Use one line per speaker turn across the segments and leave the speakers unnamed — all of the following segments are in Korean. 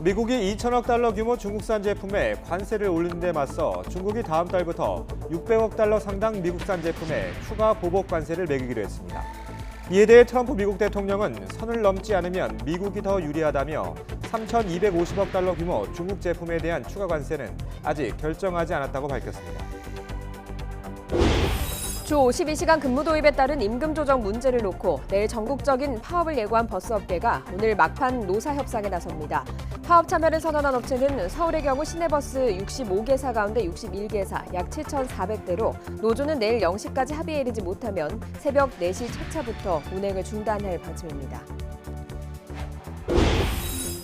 미국이 2천억 달러 규모 중국산 제품에 관세를 올리는 데 맞서 중국이 다음 달부터 600억 달러 상당 미국산 제품에 추가 보복 관세를 매기기로 했습니다. 이에 대해 트럼프 미국 대통령은 선을 넘지 않으면 미국이 더 유리하다며 3,250억 달러 규모 중국 제품에 대한 추가 관세는 아직 결정하지 않았다고 밝혔습니다.
주 52시간 근무 도입에 따른 임금 조정 문제를 놓고 내일 전국적인 파업을 예고한 버스업계가 오늘 막판 노사 협상에 나섭니다. 파업 참여를 선언한 업체는 서울의 경우 시내버스 65개사 가운데 61개사, 약 7,400대로 노조는 내일 0시까지 합의에 이르지 못하면 새벽 4시 첫 차부터 운행을 중단할 방침입니다.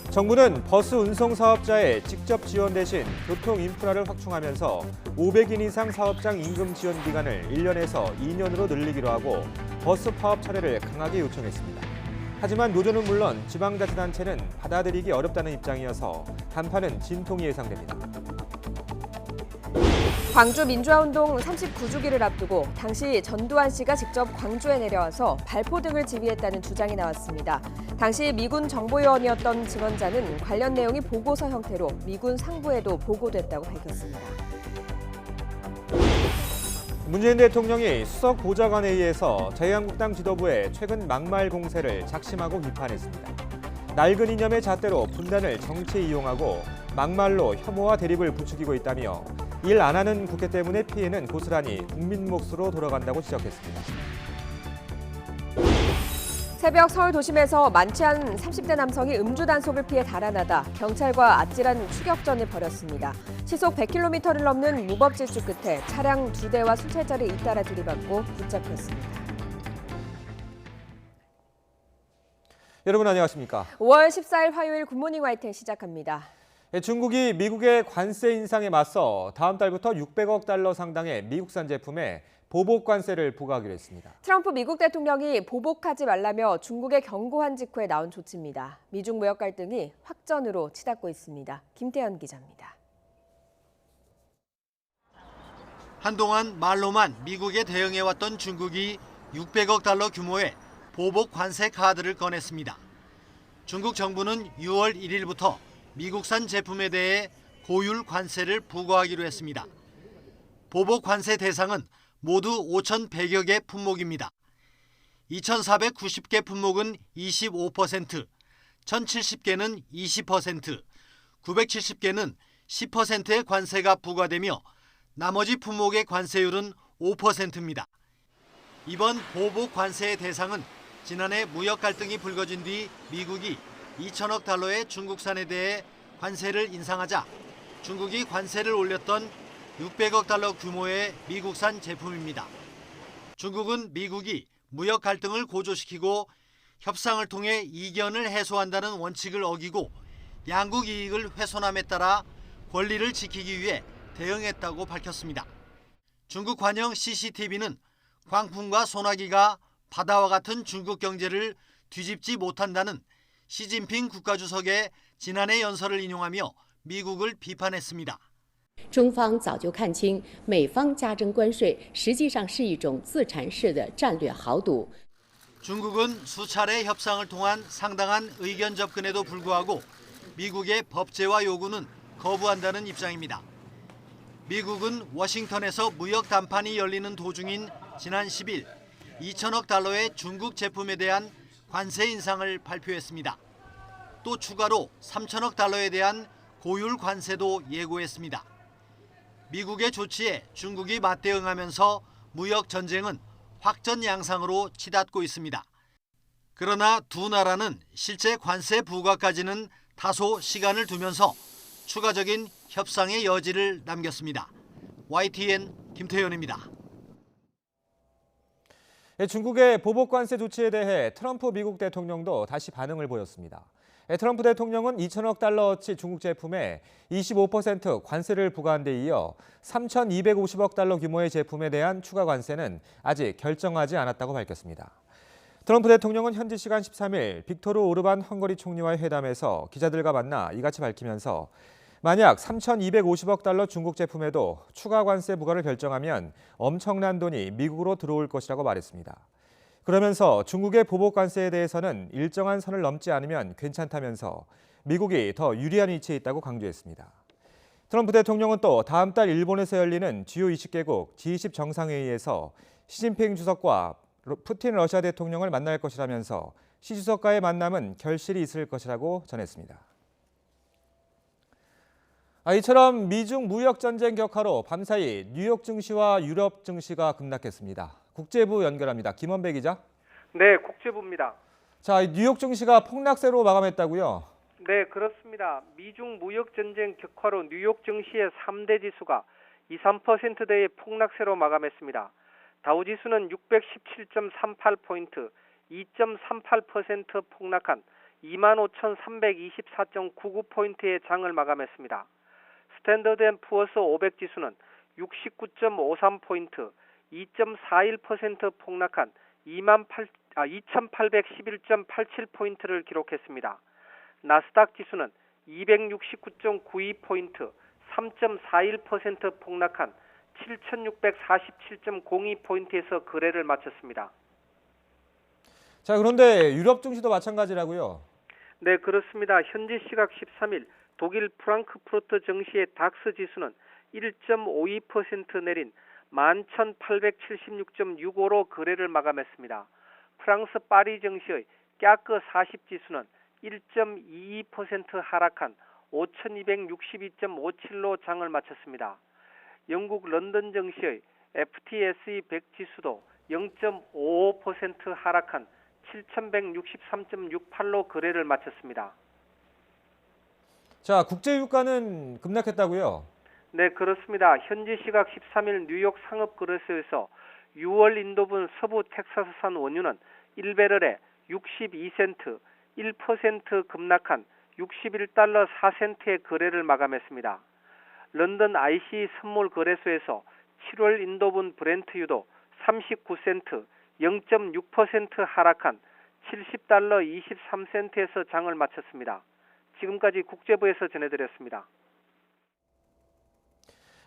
정부는 버스 운송 사업자의 직접 지원 대신 교통 인프라를 확충하면서 500인 이상 사업장 임금 지원 기간을 1년에서 2년으로 늘리기로 하고 버스 파업 철회를 강하게 요청했습니다. 하지만 노조는 물론 지방자치단체는 받아들이기 어렵다는 입장이어서 단판은 진통이 예상됩니다.
광주 민주화운동 39주기를 앞두고 당시 전두환 씨가 직접 광주에 내려와서 발포 등을 지휘했다는 주장이 나왔습니다. 당시 미군 정보요원이었던 증언자는 관련 내용이 보고서 형태로 미군 상부에도 보고됐다고 밝혔습니다.
문재인 대통령이 수석 보좌관회의에서 자유한국당 지도부의 최근 막말 공세를 작심하고 비판했습니다. 낡은 이념의 잣대로 분단을 정치에 이용하고 막말로 혐오와 대립을 부추기고 있다며 일 안 하는 국회 때문에 피해는 고스란히 국민 몫으로 돌아간다고 지적했습니다.
새벽 서울 도심에서 만취한 30대 남성이 음주 단속을 피해 달아나다 경찰과 아찔한 추격전을 벌였습니다. 시속 100km를 넘는 무법 질주 끝에 차량 2대와 순찰자를 잇따라 들이받고 붙잡혔습니다.
여러분 안녕하십니까?
5월 14일 화요일 굿모닝 YTN 시작합니다.
중국이 미국의 관세 인상에 맞서 다음 달부터 600억 달러 상당의 미국산 제품에 보복 관세를 부과하기로 했습니다.
트럼프 미국 대통령이 보복하지 말라며 중국에 경고한 직후에 나온 조치입니다. 미중 무역 갈등이 확전으로 치닫고 있습니다. 김태현 기자입니다.
한동안 말로만 미국에 대응해왔던 중국이 600억 달러 규모의 보복 관세 카드를 꺼냈습니다. 중국 정부는 6월 1일부터 미국산 제품에 대해 고율 관세를 부과하기로 했습니다. 보복 관세 대상은 모두 5,100여 개 품목입니다. 2,490개 품목은 25%, 1,070개는 20%, 970개는 10%의 관세가 부과되며 나머지 품목의 관세율은 5%입니다. 이번 보복 관세의 대상은 지난해 무역 갈등이 불거진 뒤 미국이 2천억 달러의 중국산에 대해 관세를 인상하자 중국이 관세를 올렸던 600억 달러 규모의 미국산 제품입니다. 중국은 미국이 무역 갈등을 고조시키고 협상을 통해 이견을 해소한다는 원칙을 어기고 양국 이익을 훼손함에 따라 권리를 지키기 위해 대응했다고 밝혔습니다. 중국 관영 CCTV는 광풍과 소나기가 바다와 같은 중국 경제를 뒤집지 못한다는 시진핑 국가주석의 지난해 연설을 인용하며 미국을 비판했습니다.
中方早就看清美方加征关税实际上是一种自残式的战略豪赌.
중국은 수차례 협상을 통한 상당한 의견 접근에도 불구하고 미국의 법제화 요구는 거부한다는 입장입니다. 미국은 워싱턴에서 무역 담판이 열리는 도중인 지난 10일 2천억 달러의 중국 제품에 대한 관세 인상을 발표했습니다. 또 추가로 3천억 달러에 대한 고율 관세도 예고했습니다. 미국의 조치에 중국이 맞대응하면서 무역 전쟁은 확전 양상으로 치닫고 있습니다. 그러나 두 나라는 실제 관세 부과까지는 다소 시간을 두면서 추가적인 협상의 여지를 남겼습니다. YTN 김태현입니다.
중국의 보복 관세 조치에 대해 트럼프 미국 대통령도 다시 반응을 보였습니다. 트럼프 대통령은 2천억 달러어치 중국 제품에 25% 관세를 부과한 데 이어 3,250억 달러 규모의 제품에 대한 추가 관세는 아직 결정하지 않았다고 밝혔습니다. 트럼프 대통령은 현지 시간 13일 빅토르 오르반 헝가리 총리와의 회담에서 기자들과 만나 이같이 밝히면서 만약 3,250억 달러 중국 제품에도 추가 관세 부과를 결정하면 엄청난 돈이 미국으로 들어올 것이라고 말했습니다. 그러면서 중국의 보복 관세에 대해서는 일정한 선을 넘지 않으면 괜찮다면서 미국이 더 유리한 위치에 있다고 강조했습니다. 트럼프 대통령은 또 다음 달 일본에서 열리는 주요 20개국 G20 정상회의에서 시진핑 주석과 푸틴 러시아 대통령을 만날 것이라면서 시 주석과의 만남은 결실이 있을 것이라고 전했습니다. 이처럼 미중 무역 전쟁 격화로 밤사이 뉴욕 증시와 유럽 증시가 급락했습니다. 국제부 연결합니다. 김원배 기자.
네, 국제부입니다.
자, 뉴욕 증시가 폭락세로 마감했다고요?
네, 그렇습니다. 미중 무역 전쟁 격화로 뉴욕 증시의 3대 지수가 2, 3%대의 폭락세로 마감했습니다. 다우지수는 617.38포인트, 2.38% 폭락한 25,324.99포인트의 장을 마감했습니다. 스탠더드&푸어스 500 지수는 69.53포인트, 2.41% 폭락한 2,811.87포인트를 기록했습니다. 나스닥 지수는 269.92포인트, 3.41% 폭락한 7,647.02포인트에서 거래를 마쳤습니다.
자, 그런데 유럽 증시도 마찬가지라고요?
네, 그렇습니다. 현지 시각 13일 독일 프랑크푸르트 증시의 닥스 지수는 1.52% 내린 11,876.65로 거래를 마감했습니다. 프랑스 파리 증시의 까크 40 지수는 1.22% 하락한 5,262.57로 장을 마쳤습니다. 영국 런던 증시의 FTSE 100 지수도 0.55% 하락한 7,163.68로 거래를 마쳤습니다.
자, 국제 유가는 급락했다고요?
네, 그렇습니다. 현지 시각 13일 뉴욕 상업거래소에서 6월 인도분 서부 텍사스산 원유는 1배럴에 62센트, 1% 급락한 61달러 4센트의 거래를 마감했습니다. 런던 IC 선물 거래소에서 7월 인도분 브렌트유도 39센트, 0.6% 하락한 70달러 23센트에서 장을 마쳤습니다. 지금까지 국제부에서 전해드렸습니다.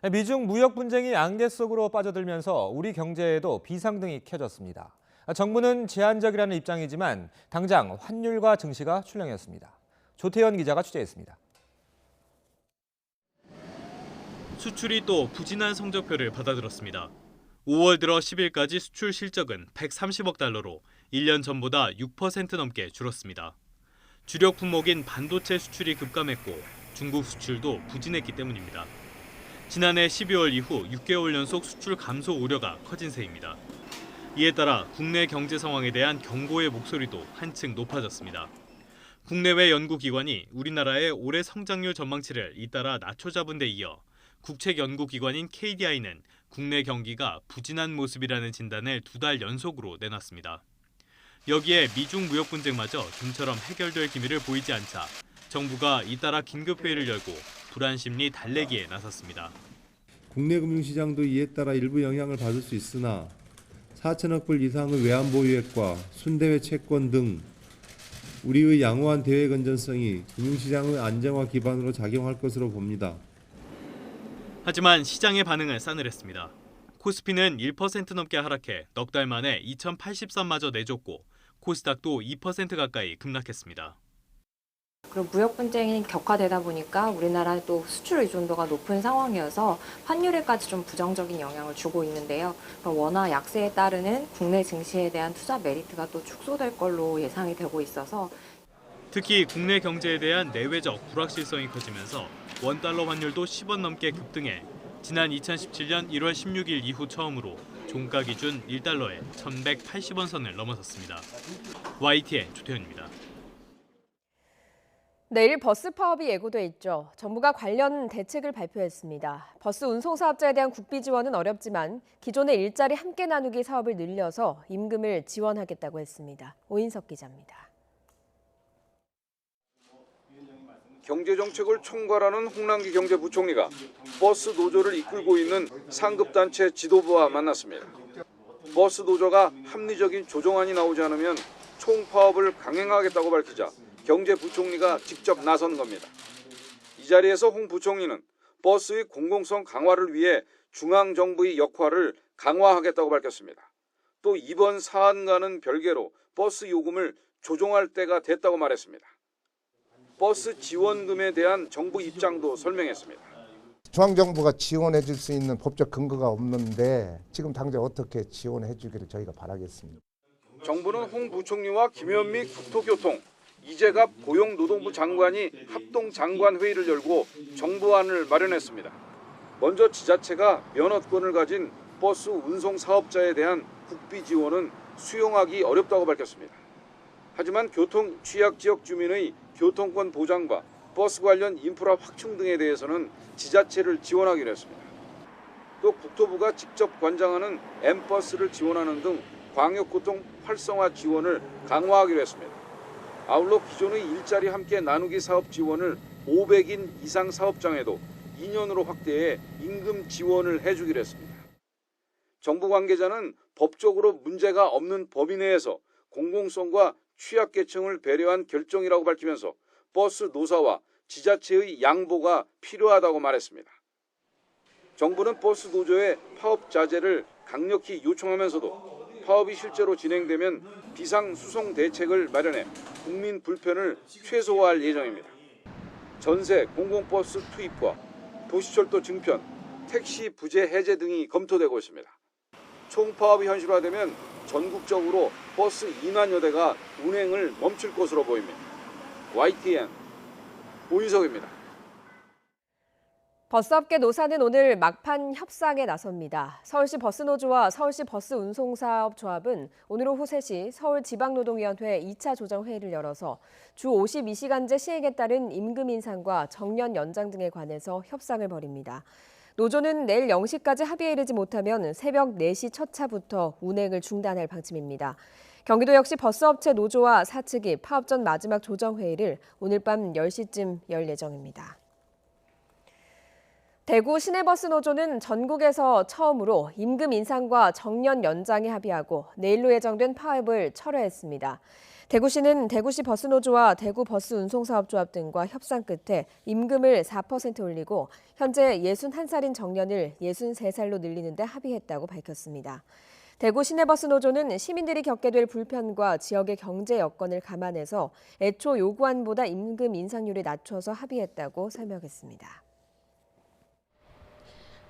미중 무역 분쟁이 안개 속으로 빠져들면서 우리 경제에도 비상등이 켜졌습니다. 정부는 제한적이라는 입장이지만 당장 환율과 증시가 출렁였습니다. 조태현 기자가 취재했습니다.
수출이 또 부진한 성적표를 받아들었습니다. 5월 들어 10일까지 수출 실적은 130억 달러로 1년 전보다 6% 넘게 줄었습니다. 주력 품목인 반도체 수출이 급감했고 중국 수출도 부진했기 때문입니다. 지난해 12월 이후 6개월 연속 수출 감소 우려가 커진 세입니다. 이에 따라 국내 경제 상황에 대한 경고의 목소리도 한층 높아졌습니다. 국내외 연구기관이 우리나라의 올해 성장률 전망치를 잇따라 낮춰잡은 데 이어 국책연구기관인 KDI는 국내 경기가 부진한 모습이라는 진단을 2달 연속으로 내놨습니다. 여기에 미중 무역 분쟁마저 좀처럼 해결될 기미를 보이지 않자 정부가 잇따라 긴급회의를 열고 불안 심리 달래기에 나섰습니다.
국내 금융시장도 이에 따라 일부 영향을 받을 수 있으나 4천억 불 이상의 외환보유액과 순대외 채권 등 우리의 양호한 대외 건전성이 금융시장의 안정화 기반으로 작용할 것으로 봅니다.
하지만 시장의 반응은 싸늘했습니다. 코스피는 1% 넘게 하락해 넉 달 만에 2083마저 내줬고 코스닥도 2% 가까이 급락했습니다.
그럼 무역 분쟁이 격화되다 보니까 우리나라도 수출 의존도가 높은 상황이어서 환율에까지 좀 부정적인 영향을 주고 있는데요. 그럼 원화 약세에 따르는 국내 증시에 대한 투자 메리트가 또 축소될 걸로 예상이 되고 있어서
특히 국내 경제에 대한 내외적 불확실성이 커지면서 원달러 환율도 10원 넘게 급등해 지난 2017년 1월 16일 이후 처음으로 종가 기준 1달러에 1,180원 선을 넘어섰습니다. YTN 조태현입니다.
내일 버스 파업이 예고돼 있죠. 정부가 관련 대책을 발표했습니다. 버스 운송 사업자에 대한 국비 지원은 어렵지만 기존의 일자리 함께 나누기 사업을 늘려서 임금을 지원하겠다고 했습니다. 오인석 기자입니다.
경제정책을 총괄하는 홍남기 경제부총리가 버스 노조를 이끌고 있는 상급단체 지도부와 만났습니다. 버스 노조가 합리적인 조정안이 나오지 않으면 총파업을 강행하겠다고 밝히자 경제부총리가 직접 나선 겁니다. 이 자리에서 홍 부총리는 버스의 공공성 강화를 위해 중앙정부의 역할을 강화하겠다고 밝혔습니다. 또 이번 사안과는 별개로 버스 요금을 조정할 때가 됐다고 말했습니다. 버스 지원금에 대한 정부 입장도 설명했습니다.
중앙정부가 지원해 줄 수 있는 법적 근거가 없는데 지금 당장 어떻게 지원해 주기를 저희가 바라겠습니다.
정부는 홍 부총리와 김현미 국토교통, 이재갑 고용노동부 장관이 합동장관회의를 열고 정부안을 마련했습니다. 먼저 지자체가 면허권을 가진 버스 운송 사업자에 대한 국비 지원은 수용하기 어렵다고 밝혔습니다. 하지만 교통 취약 지역 주민의 교통권 보장과 버스 관련 인프라 확충 등에 대해서는 지자체를 지원하기로 했습니다. 또 국토부가 직접 관장하는 M버스를 지원하는 등 광역교통 활성화 지원을 강화하기로 했습니다. 아울러 기존의 일자리 함께 나누기 사업 지원을 500인 이상 사업장에도 2년으로 확대해 임금 지원을 해주기로 했습니다. 정부 관계자는 법적으로 문제가 없는 범위 내에서 공공성과 취약계층을 배려한 결정이라고 밝히면서 버스 노사와 지자체의 양보가 필요하다고 말했습니다. 정부는 버스 노조의 파업 자제를 강력히 요청하면서도 파업이 실제로 진행되면 비상수송 대책을 마련해 국민 불편을 최소화할 예정입니다. 전세 공공버스 투입과 도시철도 증편, 택시 부재 해제 등이 검토되고 있습니다. 총파업이 현실화되면 전국적으로 버스 2만여 대가 운행을 멈출 것으로 보입니다. YTN 오인석입니다.
버스업계 노사는 오늘 막판 협상에 나섭니다. 서울시 버스노조와 서울시 버스운송사업조합은 오늘 오후 3시 서울지방노동위원회 2차 조정회의를 열어서 주 52시간제 시행에 따른 임금 인상과 정년 연장 등에 관해서 협상을 벌입니다. 노조는 내일 0시까지 합의에 이르지 못하면 새벽 4시 첫 차부터 운행을 중단할 방침입니다. 경기도 역시 버스업체 노조와 사측이 파업 전 마지막 조정회의를 오늘 밤 10시쯤 열 예정입니다. 대구 시내버스 노조는 전국에서 처음으로 임금 인상과 정년 연장에 합의하고 내일로 예정된 파업을 철회했습니다. 대구시는 대구시 버스노조와 대구버스운송사업조합 등과 협상 끝에 임금을 4% 올리고 현재 61살인 정년을 63살로 늘리는 데 합의했다고 밝혔습니다. 대구 시내버스 노조는 시민들이 겪게 될 불편과 지역의 경제 여건을 감안해서 애초 요구안보다 임금 인상률을 낮춰서 합의했다고 설명했습니다.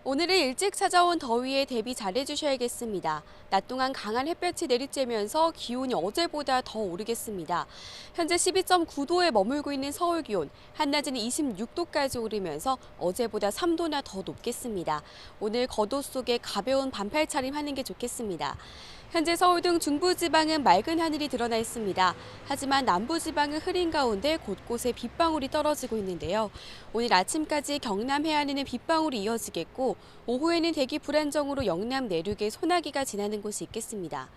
오늘은 일찍 찾아온 더위에 대비 잘해주셔야겠습니다. 낮 동안 강한 햇볕이 내리쬐면서 기온이 어제보다 더 오르겠습니다. 현재 12.9도에 머물고 있는 서울 기온, 한낮에는 26도까지 오르면서 어제보다 3도나 더 높겠습니다. 오늘 겉옷 속에 가벼운 반팔 차림하는 게 좋겠습니다. 현재 서울 등 중부지방은 맑은 하늘이 드러나 있습니다. 하지만 남부지방은 흐린 가운데 곳곳에 빗방울이 떨어지고 있는데요. 오늘 아침까지 경남 해안에는 빗방울이 이어지겠고 오후에는 대기 불안정으로 영남 내륙에 소나기가 지나는 곳이 있겠습니다.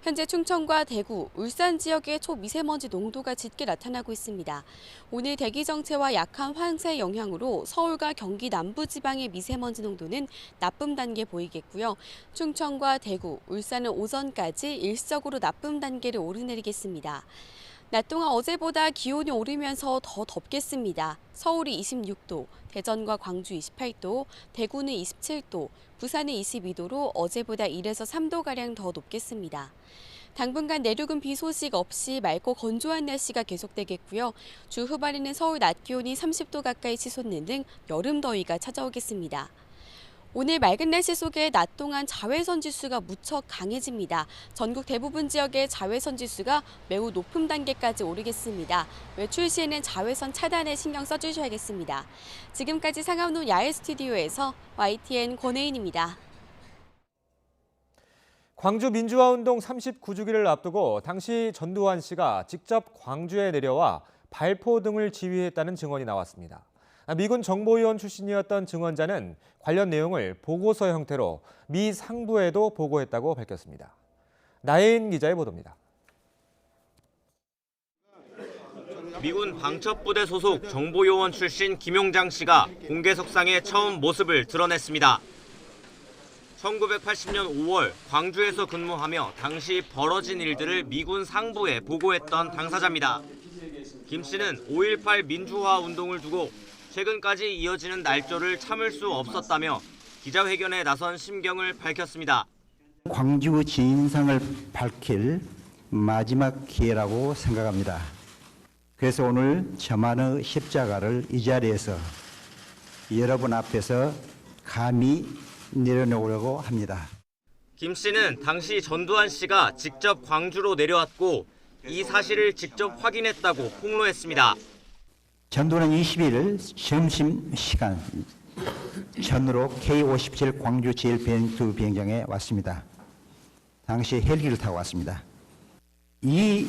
현재 충청과 대구, 울산 지역의 초미세먼지 농도가 짙게 나타나고 있습니다. 오늘 대기 정체와 약한 황사의 영향으로 서울과 경기 남부지방의 미세먼지 농도는 나쁨 단계 보이겠고요. 충청과 대구, 울산은 오전까지 일시적으로 나쁨 단계를 오르내리겠습니다. 낮 동안 어제보다 기온이 오르면서 더 덥겠습니다. 서울이 26도, 대전과 광주 28도, 대구는 27도, 부산은 22도로 어제보다 1에서 3도가량 더 높겠습니다. 당분간 내륙은 비 소식 없이 맑고 건조한 날씨가 계속되겠고요. 주 후반에는 서울 낮 기온이 30도 가까이 치솟는 등 여름 더위가 찾아오겠습니다. 오늘 맑은 날씨 속에 낮 동안 자외선 지수가 무척 강해집니다. 전국 대부분 지역의 자외선 지수가 매우 높은 단계까지 오르겠습니다. 외출 시에는 자외선 차단에 신경 써주셔야겠습니다. 지금까지 상암로 야외 스튜디오에서 YTN 권혜인입니다.
광주 민주화운동 39주기를 앞두고 당시 전두환 씨가 직접 광주에 내려와 발포 등을 지휘했다는 증언이 나왔습니다. 미군 정보위원 출신이었던 증언자는 관련 내용을 보고서 형태로 미 상부에도 보고했다고 밝혔습니다. 나혜인 기자의 보도입니다.
미군 방첩부대 소속 정보요원 출신 김용장 씨가 공개석상에 처음 모습을 드러냈습니다. 1980년 5월 광주에서 근무하며 당시 벌어진 일들을 미군 상부에 보고했던 당사자입니다. 김 씨는 5.18 민주화 운동을 두고 최근까지 이어지는 날조를 참을 수 없었다며 기자회견에 나선 심경을 밝혔습니다.
광주 진상을 밝힐 마지막 기회라고 생각합니다. 그래서 오늘 저만의 십자가를 이 자리에서 여러분 앞에서 감히 내려놓으려고 합니다.
김 씨는 당시 전두환 씨가 직접 광주로 내려왔고 이 사실을 직접 확인했다고 폭로했습니다.
전두환은 20일 점심시간 전으로 K57 광주 제1 비행장에 왔습니다. 당시 헬기를 타고 왔습니다. 이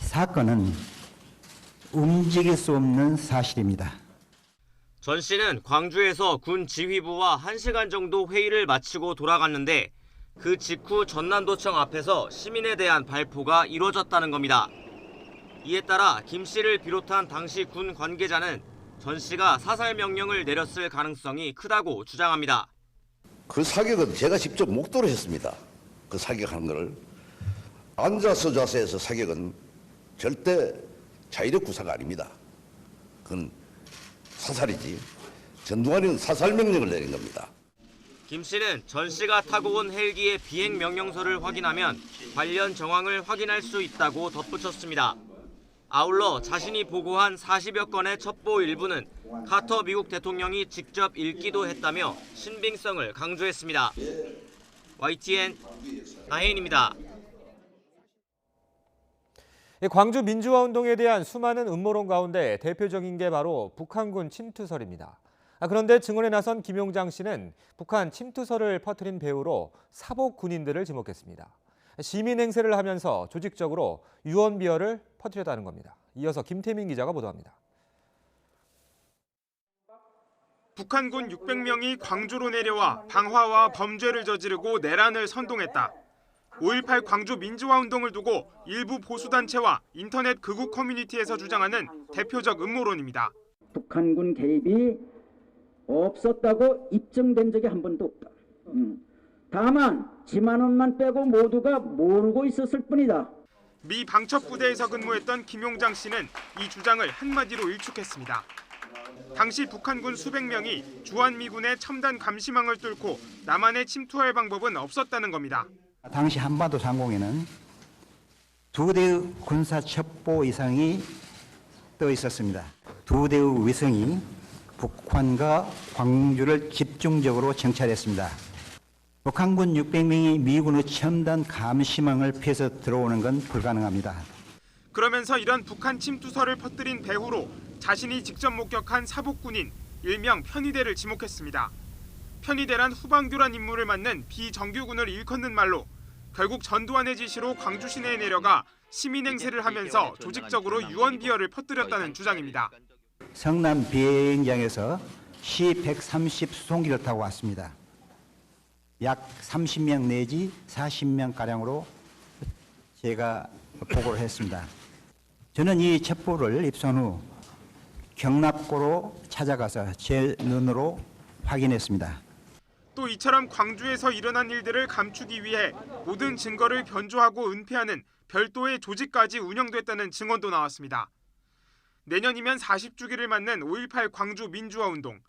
사건은 움직일 수 없는 사실입니다.
전 씨는 광주에서 군 지휘부와 1시간 정도 회의를 마치고 돌아갔는데 그 직후 전남도청 앞에서 시민에 대한 발포가 이루어졌다는 겁니다. 이에 따라 김 씨를 비롯한 당시 군 관계자는 전 씨가 사살 명령을 내렸을 가능성이 크다고 주장합니다.
그 사격은 제가 직접 목도로 했습니다. 그 사격하는 거를. 앉아서 자세에서 사격은 절대 자의력 구사가 아닙니다. 그건 사살이지. 전두환은 사살 명령을 내린 겁니다.
김 씨는 전 씨가 타고 온 헬기의 비행 명령서를 확인하면 관련 정황을 확인할 수 있다고 덧붙였습니다. 아울러 자신이 보고한 40여 건의 첩보 일부는 카터 미국 대통령이 직접 읽기도 했다며 신빙성을 강조했습니다. YTN 나혜인입니다.
광주 민주화운동에 대한 수많은 음모론 가운데 대표적인 게 바로 북한군 침투설입니다. 그런데 증언에 나선 김용장 씨는 북한 침투설을 퍼뜨린 배후로 사복 군인들을 지목했습니다. 시민 행세를 하면서 조직적으로 유언 비어를 퍼뜨렸다는 겁니다. 이어서 김태민 기자가 보도합니다.
북한군 600명이 광주로 내려와 방화와 범죄를 저지르고 내란을 선동했다. 5.18 광주 민주화운동을 두고 일부 보수단체와 인터넷 극우 커뮤니티에서 주장하는 대표적 음모론입니다.
북한군 개입이 없었다고 입증된 적이 한 번도 없다. 다만 지만원만 빼고 모두가 모르고 있었을 뿐이다.
미 방첩부대에서 근무했던 김용장 씨는 이 주장을 한마디로 일축했습니다. 당시 북한군 수백 명이 주한미군의 첨단 감시망을 뚫고 남한에 침투할 방법은 없었다는 겁니다.
당시 한반도 상공에는 2대의 군사 첩보 이상이 떠 있었습니다. 2대의 위성이 북한과 광주를 집중적으로 정찰했습니다. 북한군 600명이 미군의 첨단 감시망을 피해서 들어오는 건 불가능합니다.
그러면서 이런 북한 침투설을 퍼뜨린 배후로 자신이 직접 목격한 사복군인 일명 편의대를 지목했습니다. 편의대란 후방교란 임무를 맡는 비정규군을 일컫는 말로 결국 전두환의 지시로 광주 시내에 내려가 시민 행세를 하면서 조직적으로 유언 비어를 퍼뜨렸다는 주장입니다.
성남 비행장에서 C-130 수송기를 타고 왔습니다. 약 30명 내지 40명 가량으로 제가 보고를 했습니다. 저는 이 첩보를 입수한 후 경납고로 찾아가서 제 눈으로 확인했습니다.
또 이처럼 광주에서 일어난 일들을 감추기 위해 모든 증거를 변조하고 은폐하는 별도의 조직까지 운영됐다는 증언도 나왔습니다. 내년이면 40주기를 맞는 5.18 광주 민주화운동.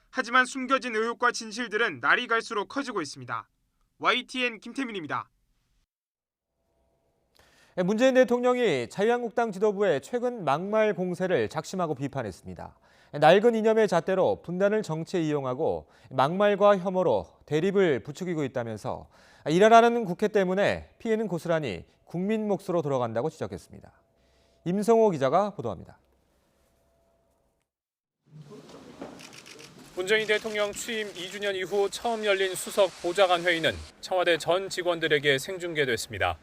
하지만 숨겨진 의혹과 진실들은 날이 갈수록 커지고 있습니다. YTN 김태민입니다.
문재인 대통령이 자유한국당 지도부의 최근 막말 공세를 작심하고 비판했습니다. 낡은 이념의 잣대로 분단을 정치에 이용하고 막말과 혐오로 대립을 부추기고 있다면서 일하라는 국회 때문에 피해는 고스란히 국민 몫으로 돌아간다고 지적했습니다. 임성호 기자가 보도합니다.
문재인 대통령 취임 2주년 이후 처음 열린 수석 보좌관 회의는 청와대 전 직원들에게 생중계됐습니다.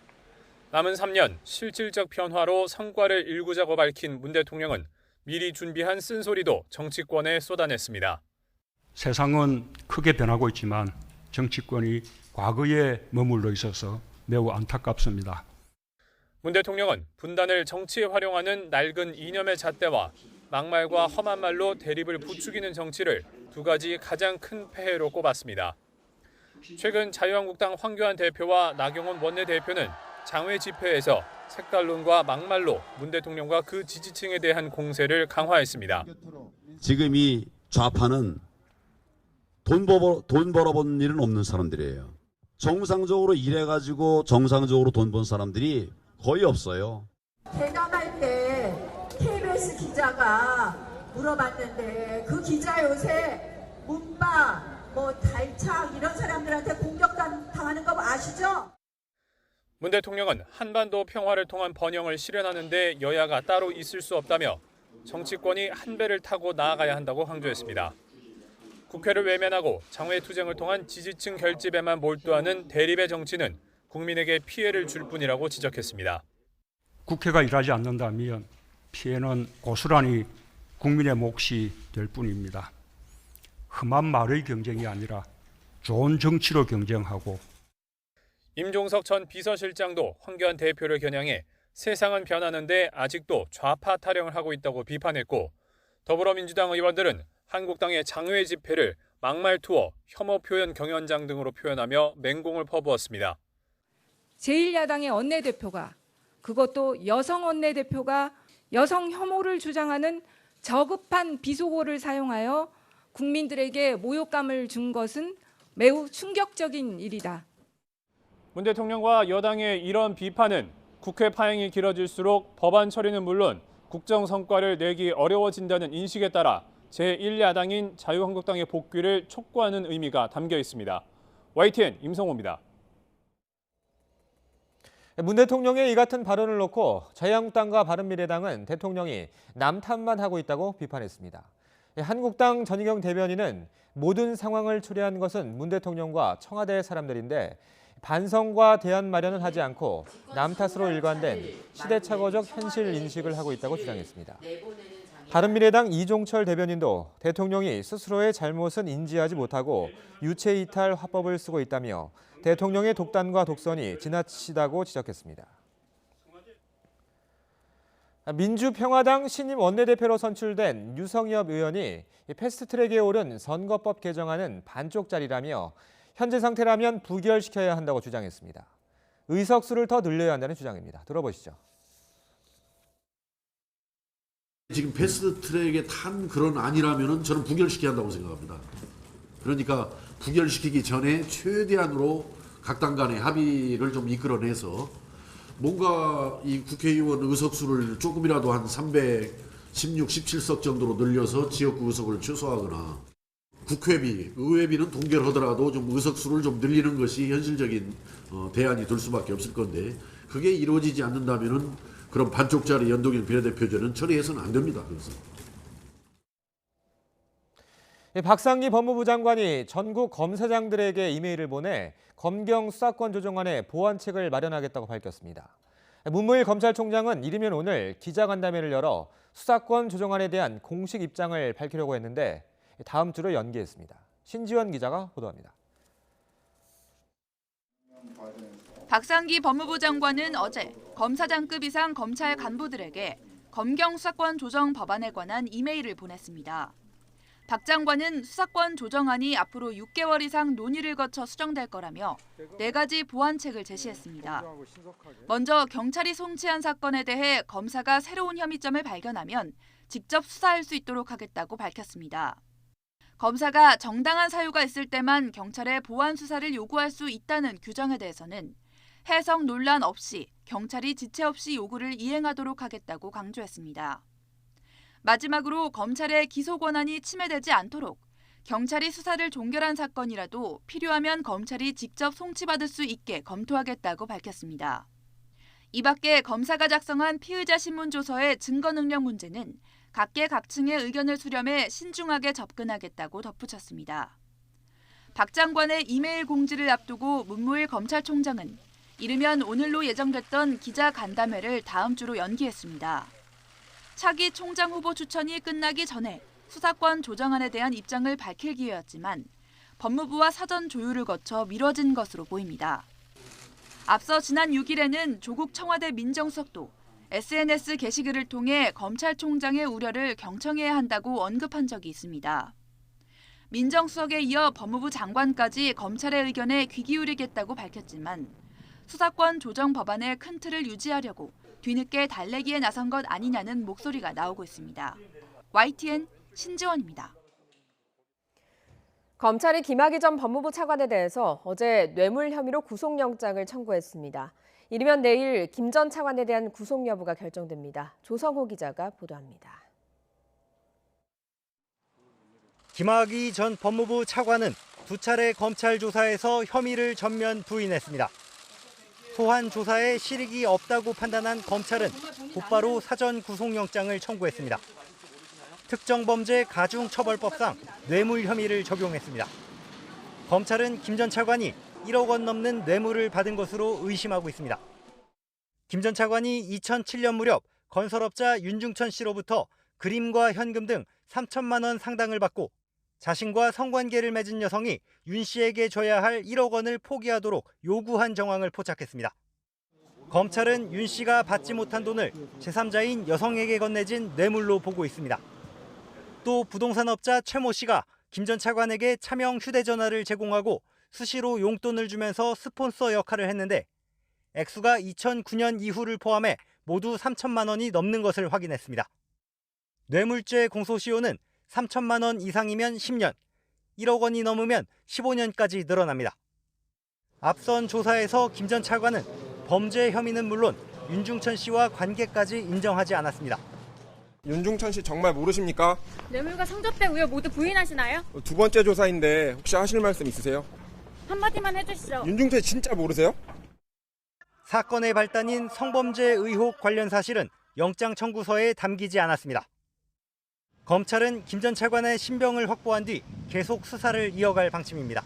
남은 3년 실질적 변화로 성과를 일구자고 밝힌 문 대통령은 미리 준비한 쓴소리도 정치권에 쏟아냈습니다.
세상은 크게 변하고 있지만 정치권이 과거에 머물러 있어서 매우 안타깝습니다.
문 대통령은 분단을 정치에 활용하는 낡은 이념의 잣대와 막말과 험한 말로 대립을 부추기는 정치를 두 가지 가장 큰 폐해로 꼽았습니다. 최근 자유한국당 황교안 대표와 나경원 원내대표는 장외 집회에서 색깔론과 막말로 문 대통령과 그 지지층에 대한 공세를 강화했습니다.
지금 이 좌파는 돈 벌어본 일은 없는 사람들이에요. 정상적으로 일해가지고 정상적으로 돈 번 사람들이 거의 없어요.
대담할 때 KBS 기자가 물어봤는데 그 기자 요새 문바, 달착 이런 사람들한테 공격당하는 거 아시죠?
문 대통령은 한반도 평화를 통한 번영을 실현하는 데 여야가 따로 있을 수 없다며 정치권이 한 배를 타고 나아가야 한다고 강조했습니다. 국회를 외면하고 장외투쟁을 통한 지지층 결집에만 몰두하는 대립의 정치는 국민에게 피해를 줄 뿐이라고 지적했습니다.
국회가 일하지 않는다면 피해는 고스란히 국민의 몫이 될 뿐입니다. 험한 말의 경쟁이 아니라 좋은 정치로 경쟁하고.
임종석 전 비서실장도 황교안 대표를 겨냥해 세상은 변하는데 아직도 좌파 타령을 하고 있다고 비판했고, 더불어민주당 의원들은 한국당의 장외 집회를 막말 투어, 혐오 표현 경연장 등으로 표현하며 맹공을 퍼부었습니다.
제1야당의 원내대표가, 그것도 여성 원내대표가 여성 혐오를 주장하는 저급한 비속어를 사용하여 국민들에게 모욕감을 준 것은 매우 충격적인 일이다.
문 대통령과 여당의 이런 비판은 국회 파행이 길어질수록 법안 처리는 물론 국정 성과를 내기 어려워진다는 인식에 따라 제1야당인 자유한국당의 복귀를 촉구하는 의미가 담겨 있습니다. YTN 임성호입니다.
문 대통령의 이 같은 발언을 놓고 자유한국당과 바른미래당은 대통령이 남 탓만 하고 있다고 비판했습니다. 한국당 전희경 대변인은 모든 상황을 초래한 것은 문 대통령과 청와대 사람들인데 반성과 대안 마련은 하지 않고 남 탓으로 일관된 시대착오적 현실 인식을 하고 있다고 주장했습니다. 바른미래당 이종철 대변인도 대통령이 스스로의 잘못은 인지하지 못하고 유체이탈 화법을 쓰고 있다며 대통령의 독단과 독선이 지나치다고 지적했습니다. 민주평화당 신임 원내대표로 선출된 유성엽 의원이 패스트트랙에 오른 선거법 개정안은 반쪽짜리라며 현재 상태라면 부결시켜야 한다고 주장했습니다. 의석수를 더 늘려야 한다는 주장입니다. 들어보시죠.
지금 패스트트랙에 탄 그런 안이라면 저는 부결시켜야 한다고 생각합니다. 그러니까 부결시키기 전에 최대한으로 각 당 간의 합의를 좀 이끌어내서 뭔가 이 국회의원 의석수를 조금이라도 한 316, 17석 정도로 늘려서 지역구 의석을 최소화하거나 국회비, 의회비는 동결하더라도 좀 의석수를 좀 늘리는 것이 현실적인 대안이 될 수밖에 없을 건데 그게 이루어지지 않는다면은 그런 반쪽짜리 연동형 비례대표제는 처리해서는 안 됩니다. 그래서.
박상기 법무부 장관이 전국 검사장들에게 이메일을 보내 검경 수사권 조정안에 보완책을 마련하겠다고 밝혔습니다. 문무일 검찰총장은 이르면 오늘 기자간담회를 열어 수사권 조정안에 대한 공식 입장을 밝히려고 했는데 다음 주로 연기했습니다. 신지원 기자가 보도합니다.
박상기 법무부 장관은 어제 검사장급 이상 검찰 간부들에게 검경 수사권 조정 법안에 관한 이메일을 보냈습니다. 박 장관은 수사권 조정안이 앞으로 6개월 이상 논의를 거쳐 수정될 거라며 4가지 보완책을 제시했습니다. 먼저 경찰이 송치한 사건에 대해 검사가 새로운 혐의점을 발견하면 직접 수사할 수 있도록 하겠다고 밝혔습니다. 검사가 정당한 사유가 있을 때만 경찰에 보완 수사를 요구할 수 있다는 규정에 대해서는 해석 논란 없이 경찰이 지체 없이 요구를 이행하도록 하겠다고 강조했습니다. 마지막으로 검찰의 기소 권한이 침해되지 않도록 경찰이 수사를 종결한 사건이라도 필요하면 검찰이 직접 송치받을 수 있게 검토하겠다고 밝혔습니다. 이 밖에 검사가 작성한 피의자 신문조서의 증거 능력 문제는 각계각층의 의견을 수렴해 신중하게 접근하겠다고 덧붙였습니다. 박 장관의 이메일 공지를 앞두고 문무일 검찰총장은 이르면 오늘로 예정됐던 기자간담회를 다음 주로 연기했습니다. 차기 총장 후보 추천이 끝나기 전에 수사권 조정안에 대한 입장을 밝힐 기회였지만 법무부와 사전 조율을 거쳐 미뤄진 것으로 보입니다. 앞서 지난 6일에는 조국 청와대 민정수석도 SNS 게시글을 통해 검찰총장의 우려를 경청해야 한다고 언급한 적이 있습니다. 민정수석에 이어 법무부 장관까지 검찰의 의견에 귀 기울이겠다고 밝혔지만 수사권 조정 법안의 큰 틀을 유지하려고 뒤늦게 달래기에 나선 것 아니냐는 목소리가 나오고 있습니다. YTN 신지원입니다.
검찰이 김학의 전 법무부 차관에 대해서 어제 뇌물 혐의로 구속영장을 청구했습니다. 이르면 내일 김 전 차관에 대한 구속 여부가 결정됩니다. 조성호 기자가 보도합니다.
김학의 전 법무부 차관은 두 차례 검찰 조사에서 혐의를 전면 부인했습니다. 소환 조사에 실익이 없다고 판단한 검찰은 곧바로 사전 구속영장을 청구했습니다. 특정범죄 가중처벌법상 뇌물 혐의를 적용했습니다. 검찰은 김 전 차관이 1억 원 넘는 뇌물을 받은 것으로 의심하고 있습니다. 김 전 차관이 2007년 무렵 건설업자 윤중천 씨로부터 그림과 현금 등 3천만 원 상당을 받고 자신과 성관계를 맺은 여성이 윤 씨에게 줘야 할 1억 원을 포기하도록 요구한 정황을 포착했습니다. 검찰은 윤 씨가 받지 못한 돈을 제3자인 여성에게 건네진 뇌물로 보고 있습니다. 또 부동산업자 최모 씨가 김 전 차관에게 차명 휴대전화를 제공하고 수시로 용돈을 주면서 스폰서 역할을 했는데 액수가 2009년 이후를 포함해 모두 3천만 원이 넘는 것을 확인했습니다. 뇌물죄 공소시효는 3천만 원 이상이면 10년, 1억 원이 넘으면 15년까지 늘어납니다. 앞선 조사에서 김 전 차관은 범죄 혐의는 물론 윤중천 씨와 관계까지 인정하지 않았습니다.
윤중천 씨 정말 모르십니까?
뇌물과 성접대 의혹 모두 부인하시나요?
두 번째 조사인데 혹시 하실 말씀 있으세요?
한마디만 해주시죠.
윤중천 씨 진짜 모르세요?
사건의 발단인 성범죄 의혹 관련 사실은 영장 청구서에 담기지 않았습니다. 검찰은 김 전 차관의 신병을 확보한 뒤 계속 수사를 이어갈 방침입니다.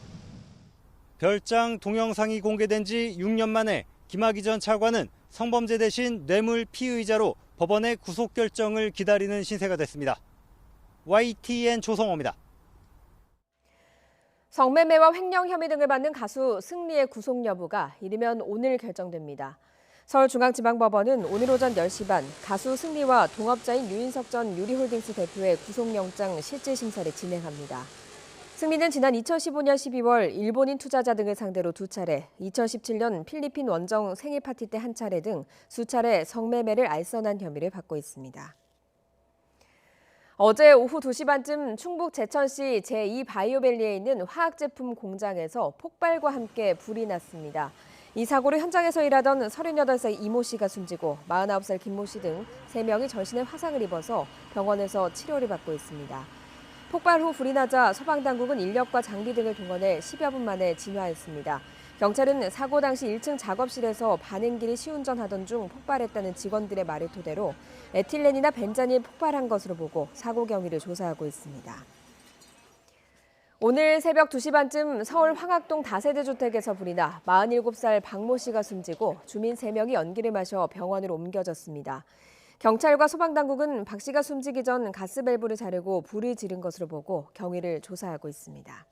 별장 동영상이 공개된 지 6년 만에 김학의 전 차관은 성범죄 대신 뇌물 피의자로 법원의 구속 결정을 기다리는 신세가 됐습니다. YTN 조성호입니다.
성매매와 횡령 혐의 등을 받는 가수 승리의 구속 여부가 이르면 오늘 결정됩니다. 서울중앙지방법원은 오늘 오전 10시 반 가수 승리와 동업자인 유인석 전 유리홀딩스 대표의 구속영장 실질심사를 진행합니다. 승리는 지난 2015년 12월 일본인 투자자 등을 상대로 2차례, 2017년 필리핀 원정 생일 파티 때 1차례 등 수차례 성매매를 알선한 혐의를 받고 있습니다. 어제 오후 2시 반쯤 충북 제천시 제2바이오밸리에 있는 화학제품 공장에서 폭발과 함께 불이 났습니다. 이 사고로 현장에서 일하던 38살 이모 씨가 숨지고 49살 김모 씨 등 3명이 절신의 화상을 입어서 병원에서 치료를 받고 있습니다. 폭발 후 불이 나자 소방당국은 인력과 장비 등을 동원해 10여 분 만에 진화했습니다. 경찰은 사고 당시 1층 작업실에서 반응길이 시운전하던 중 폭발했다는 직원들의 말을 토대로 에틸렌이나 벤잔이 폭발한 것으로 보고 사고 경위를 조사하고 있습니다. 오늘 새벽 2시 반쯤 서울 황학동 다세대 주택에서 불이 나 47살 박모 씨가 숨지고 주민 3명이 연기를 마셔 병원으로 옮겨졌습니다. 경찰과 소방당국은 박 씨가 숨지기 전 가스밸브를 자르고 불을 지른 것으로 보고 경위를 조사하고 있습니다.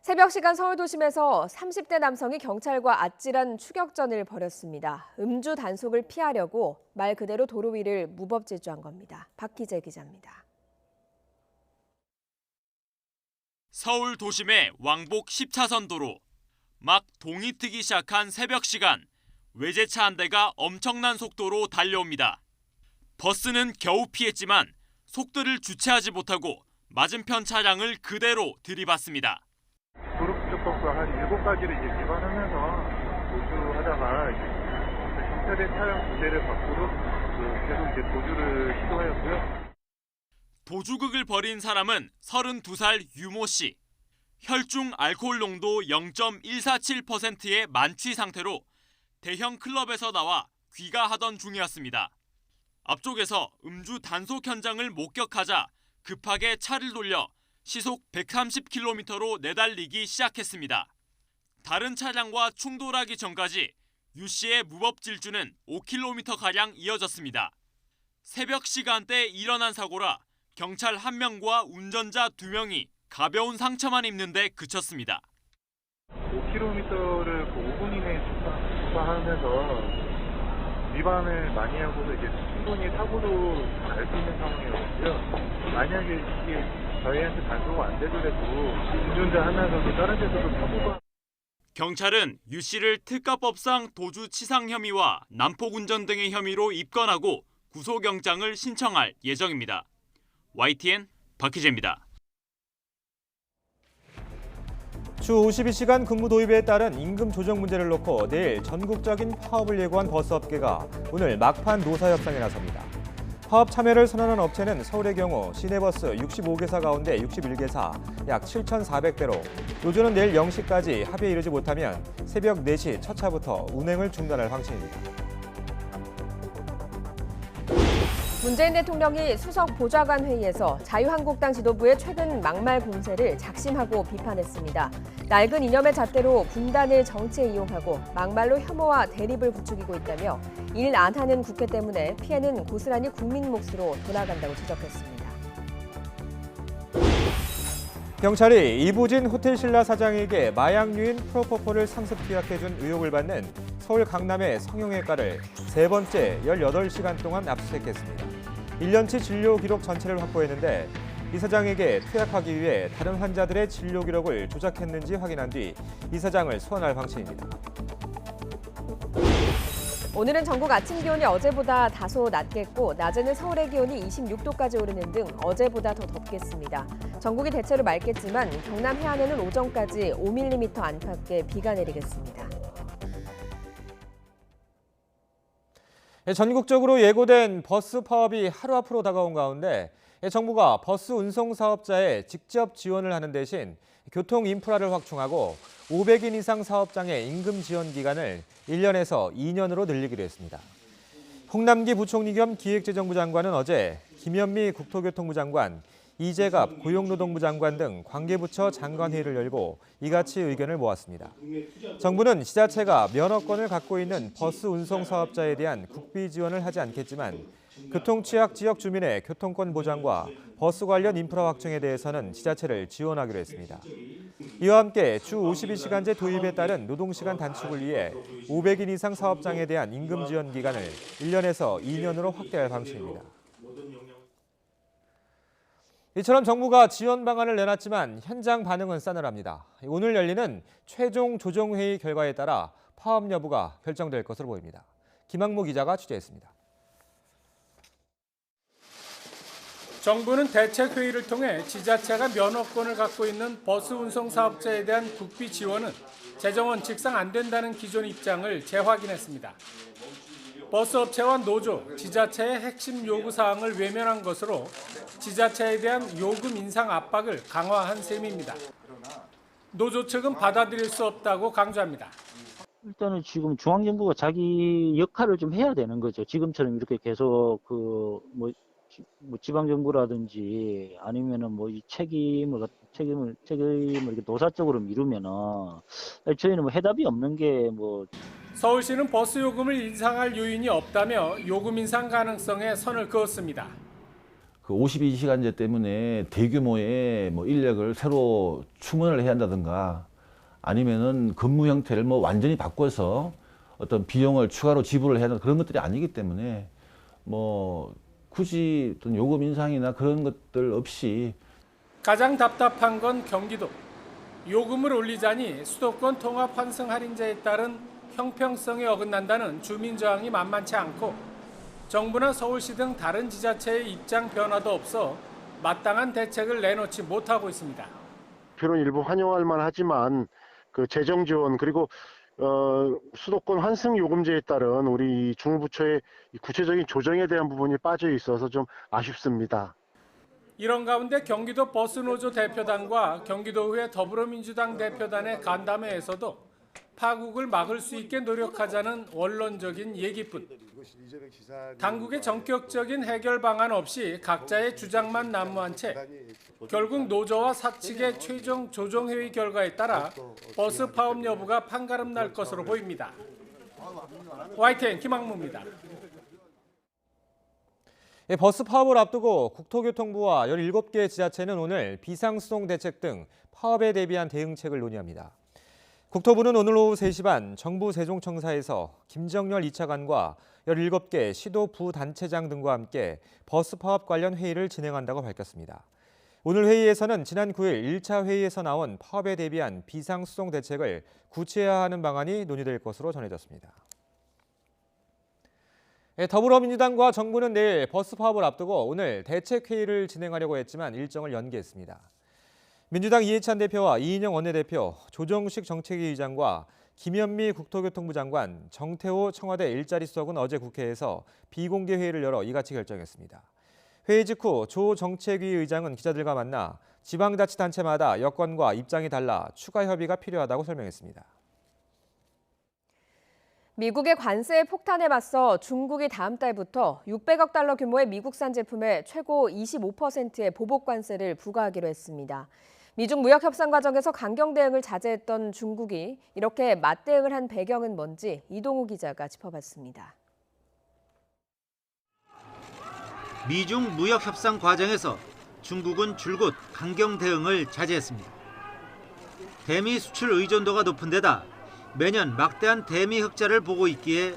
새벽 시간 서울 도심에서 30대 남성이 경찰과 아찔한 추격전을 벌였습니다. 음주 단속을 피하려고 말 그대로 도로 위를 무법질주한 겁니다. 박희재 기자입니다.
서울 도심의 왕복 10차선 도로. 막 동이 트기 시작한 새벽 시간. 외제차 한 대가 엄청난 속도로 달려옵니다. 버스는 겨우 피했지만 속도를 주체하지 못하고 맞은편 차량을 그대로 들이받습니다.
도로교통법 한 7가지를 위반하면서 도주하다가 경찰의 차량 2대를 받고도 계속 도주를 시도하였고요.
도주극을 벌인 사람은 32살 유모 씨. 혈중 알코올 농도 0.147%의 만취 상태로 대형 클럽에서 나와 귀가하던 중이었습니다. 앞쪽에서 음주 단속 현장을 목격하자 급하게 차를 돌려 시속 130km로 내달리기 시작했습니다. 다른 차량과 충돌하기 전까지 유 씨의 무법 질주는 5km가량 이어졌습니다. 새벽 시간대 일어난 사고라 경찰 1명과 운전자 2명이 가벼운 상처만 입는 데 그쳤습니다.
5km를 5분 이내에 주파하면서 위반을 많이 하고서 이제 충분히 사고도 날 수 있는 상황이었고요. 만약에 이게 저희한테 단속가 안 되더라도 운전자 하나라도 다른 데서도 사고가.
경찰은 유 씨를 특가법상 도주치상 혐의와 난폭운전 등의 혐의로 입건하고 구속영장을 신청할 예정입니다. YTN 박희재입니다.
주 52시간 근무 도입에 따른 임금 조정 문제를 놓고 내일 전국적인 파업을 예고한 버스업계가 오늘 막판 노사협상에 나섭니다. 파업 참여를 선언한 업체는 서울의 경우 시내버스 65개사 가운데 61개사, 약 7,400대로 노조는 내일 0시까지 합의에 이르지 못하면 새벽 4시 첫 차부터 운행을 중단할 방침입니다.
문재인 대통령이 수석 보좌관 회의에서 자유한국당 지도부의 최근 막말 공세를 작심하고 비판했습니다. 낡은 이념의 잣대로 분단을 정치에 이용하고 막말로 혐오와 대립을 부추기고 있다며 일 안 하는 국회 때문에 피해는 고스란히 국민 몫으로 돌아간다고 지적했습니다.
경찰이 이부진 호텔 신라 사장에게 마약류인 프로포폴을 상습 투약해준 의혹을 받는 서울 강남의 성형외과를 세 번째 18시간 동안 압수수색했습니다. 1년치 진료 기록 전체를 확보했는데 이 사장에게 투약하기 위해 다른 환자들의 진료 기록을 조작했는지 확인한 뒤 이 사장을 소환할 방침입니다.
오늘은 전국 아침 기온이 어제보다 다소 낮겠고 낮에는 서울의 기온이 26도까지 오르는 등 어제보다 더 덥겠습니다. 전국이 대체로 맑겠지만 경남 해안에는 오전까지 5mm 안팎의 비가 내리겠습니다.
전국적으로 예고된 버스 파업이 하루 앞으로 다가온 가운데 정부가 버스 운송 사업자에 직접 지원을 하는 대신 교통 인프라를 확충하고 500인 이상 사업장의 임금 지원 기간을 1년에서 2년으로 늘리기로 했습니다. 홍남기 부총리 겸 기획재정부 장관은 어제 김현미 국토교통부 장관, 이재갑 고용노동부 장관 등 관계부처 장관회의를 열고 이같이 의견을 모았습니다. 정부는 지자체가 면허권을 갖고 있는 버스 운송 사업자에 대한 국비 지원을 하지 않겠지만 교통취약 지역 주민의 교통권 보장과 버스 관련 인프라 확충에 대해서는 지자체를 지원하기로 했습니다. 이와 함께 주 52시간제 도입에 따른 노동시간 단축을 위해 500인 이상 사업장에 대한 임금 지원 기간을 1년에서 2년으로 확대할 방침입니다. 이처럼 정부가 지원 방안을 내놨지만 현장 반응은 싸늘합니다. 오늘 열리는 최종 조정회의 결과에 따라 파업 여부가 결정될 것으로 보입니다. 김학무 기자가 취재했습니다.
정부는 대책회의를 통해 지자체가 면허권을 갖고 있는 버스 운송 사업자에 대한 국비 지원은 재정원 직상 안 된다는 기존 입장을 재확인했습니다. 버스업체와 노조, 지자체의 핵심 요구사항을 외면한 것으로 지자체에 대한 요금 인상 압박을 강화한 셈입니다. 노조 측은 받아들일 수 없다고 강조합니다.
일단은 지금 중앙정부가 자기 역할을 좀 해야 되는 거죠. 지금처럼 이렇게 계속 지방정부라든지 아니면은 이 책임을 이렇게 노사적으로 미루면은 저희는 해답이 없는 게
서울시는 버스 요금을 인상할 요인이 없다며 요금 인상 가능성에 선을 그었습니다.
그 52시간제 때문에 대규모의 인력을 새로 충원을 해야 한다든가 아니면은 근무 형태를 완전히 바꿔서 어떤 비용을 추가로 지불을 해야 한다 그런 것들이 아니기 때문에 굳이 어떤 요금 인상이나 그런 것들 없이
가장 답답한 건 경기도. 요금을 올리자니 수도권 통합 환승 할인제에 따른 형평성에 어긋난다는 주민 저항이 만만치 않고 정부나 서울시 등 다른 지자체의 입장 변화도 없어 마땅한 대책을 내놓지 못하고 있습니다.
표는 일부 환영할 만하지만 그 재정 지원 그리고 수도권 환승 요금제에 따른 우리 중부처의 구체적인 조정에 대한 부분이 빠져 있어서 좀 아쉽습니다.
이런 가운데 경기도 버스노조 대표단과 경기도의회 더불어민주당 대표단의 간담회에서도 파국을 막을 수 있게 노력하자는 원론적인 얘기뿐. 당국의 전격적인 해결 방안 없이 각자의 주장만 난무한 채 결국 노조와 사측의 최종 조정회의 결과에 따라 버스 파업 여부가 판가름 날 것으로 보입니다. YTN 김학무입니다.
버스 파업을 앞두고 국토교통부와 17개 지자체는 오늘 비상수송 대책 등 파업에 대비한 대응책을 논의합니다. 국토부는 오늘 오후 3시 반 정부 세종청사에서 김정열 2차관과 17개 시도 부단체장 등과 함께 버스 파업 관련 회의를 진행한다고 밝혔습니다. 오늘 회의에서는 지난 9일 1차 회의에서 나온 파업에 대비한 비상수송 대책을 구체화하는 방안이 논의될 것으로 전해졌습니다. 더불어민주당과 정부는 내일 버스 파업을 앞두고 오늘 대책회의를 진행하려고 했지만 일정을 연기했습니다. 민주당 이해찬 대표와 이인영 원내대표, 조정식 정책위 의장과 김현미 국토교통부 장관, 정태호 청와대 일자리 수석은 어제 국회에서 비공개 회의를 열어 이같이 결정했습니다. 회의 직후 조 정책위 의장은 기자들과 만나 지방자치단체마다 여건과 입장이 달라 추가 협의가 필요하다고 설명했습니다.
미국의 관세 폭탄에 맞서 중국이 다음 달부터 600억 달러 규모의 미국산 제품에 최고 25%의 보복 관세를 부과하기로 했습니다. 미중 무역 협상 과정에서 강경 대응을 자제했던 중국이 이렇게 맞대응을 한 배경은 뭔지 이동우 기자가 짚어봤습니다.
미중 무역 협상 과정에서 중국은 줄곧 강경 대응을 자제했습니다. 대미 수출 의존도가 높은 데다 매년 막대한 대미 흑자를 보고 있기에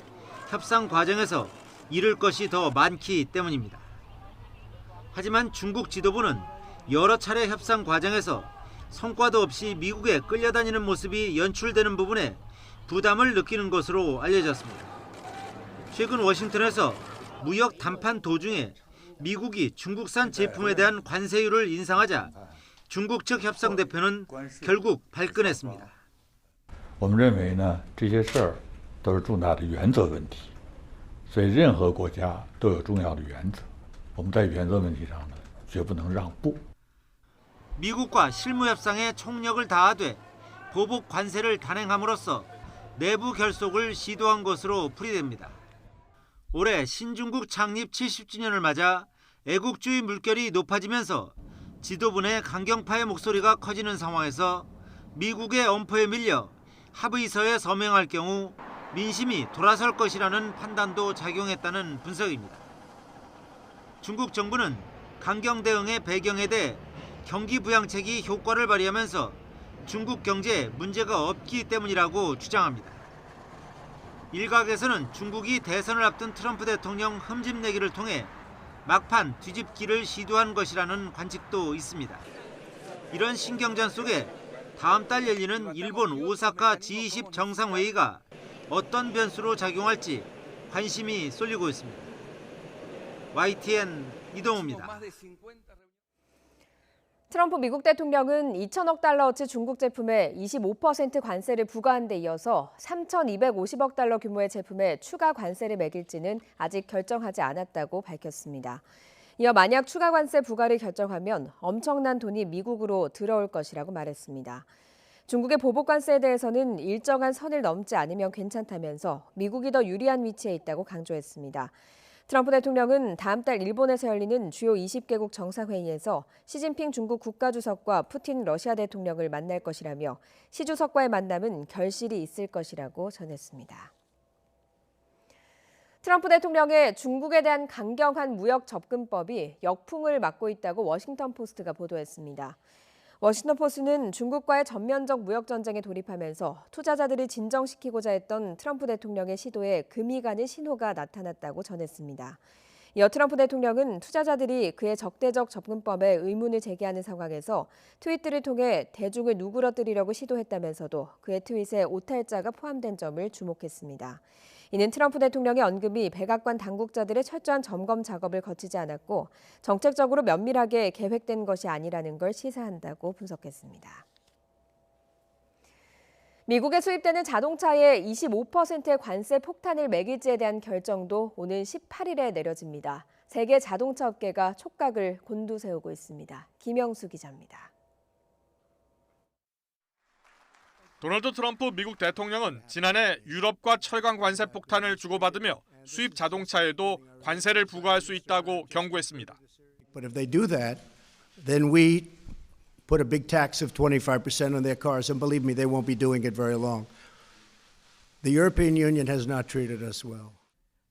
협상 과정에서 잃을 것이 더 많기 때문입니다. 하지만 중국 지도부는 여러 차례 협상 과정에서 성과도 없이 미국에 끌려다니는 모습이 연출되는 부분에 부담을 느끼는 것으로 알려졌습니다. 최근 워싱턴에서 무역談判 도중에 미국이 중국산 제품에 대한 관세율을 인상하자 중국 측 협상 대표는 결국 발끈했습니다.
我们认为呢，这些事儿都是重大的原则问题，所以任何国家都有重要的原则。我们在原则问题上呢，绝不能让步。
미국과 실무 협상에 총력을 다하되 보복 관세를 단행함으로써 내부 결속을 시도한 것으로 풀이됩니다. 올해 신중국 창립 70주년을 맞아 애국주의 물결이 높아지면서 지도부 내 강경파의 목소리가 커지는 상황에서 미국의 엄포에 밀려 합의서에 서명할 경우 민심이 돌아설 것이라는 판단도 작용했다는 분석입니다. 중국 정부는 강경 대응의 배경에 대해 경기 부양책이 효과를 발휘하면서 중국 경제에 문제가 없기 때문이라고 주장합니다. 일각에서는 중국이 대선을 앞둔 트럼프 대통령 흠집내기를 통해 막판 뒤집기를 시도한 것이라는 관측도 있습니다. 이런 신경전 속에 다음 달 열리는 일본 오사카 G20 정상회의가 어떤 변수로 작용할지 관심이 쏠리고 있습니다. YTN 이동우입니다.
트럼프 미국 대통령은 2천억 달러어치 중국 제품에 25% 관세를 부과한 데 이어서 3,250억 달러 규모의 제품에 추가 관세를 매길지는 아직 결정하지 않았다고 밝혔습니다. 이어 만약 추가 관세 부과를 결정하면 엄청난 돈이 미국으로 들어올 것이라고 말했습니다. 중국의 보복 관세에 대해서는 일정한 선을 넘지 않으면 괜찮다면서 미국이 더 유리한 위치에 있다고 강조했습니다. 트럼프 대통령은 다음 달 일본에서 열리는 주요 20개국 정상회의에서 시진핑 중국 국가주석과 푸틴 러시아 대통령을 만날 것이라며 시 주석과의 만남은 결실이 있을 것이라고 전했습니다. 트럼프 대통령의 중국에 대한 강경한 무역 접근법이 역풍을 맞고 있다고 워싱턴 포스트가 보도했습니다. 워싱턴 포스트는 중국과의 전면적 무역 전쟁에 돌입하면서 투자자들을 진정시키고자 했던 트럼프 대통령의 시도에 금이 가는 신호가 나타났다고 전했습니다. 이어 트럼프 대통령은 투자자들이 그의 적대적 접근법에 의문을 제기하는 상황에서 트윗들을 통해 대중을 누그러뜨리려고 시도했다면서도 그의 트윗에 오탈자가 포함된 점을 주목했습니다. 이는 트럼프 대통령의 언급이 백악관 당국자들의 철저한 점검 작업을 거치지 않았고 정책적으로 면밀하게 계획된 것이 아니라는 걸 시사한다고 분석했습니다. 미국에 수입되는 자동차에 25%의 관세 폭탄을 매길지에 대한 결정도 오는 18일에 내려집니다. 세계 자동차 업계가 촉각을 곤두세우고 있습니다. 김영수 기자입니다.
도널드 트럼프 미국 대통령은 지난해 유럽과 철강 관세 폭탄을 주고받으며 수입 자동차에도 관세를 부과할 수 있다고 경고했습니다.
But if they do that, then we put a big tax of 25% on their cars, and believe me, they won't be doing it very long. The European Union has not treated us well.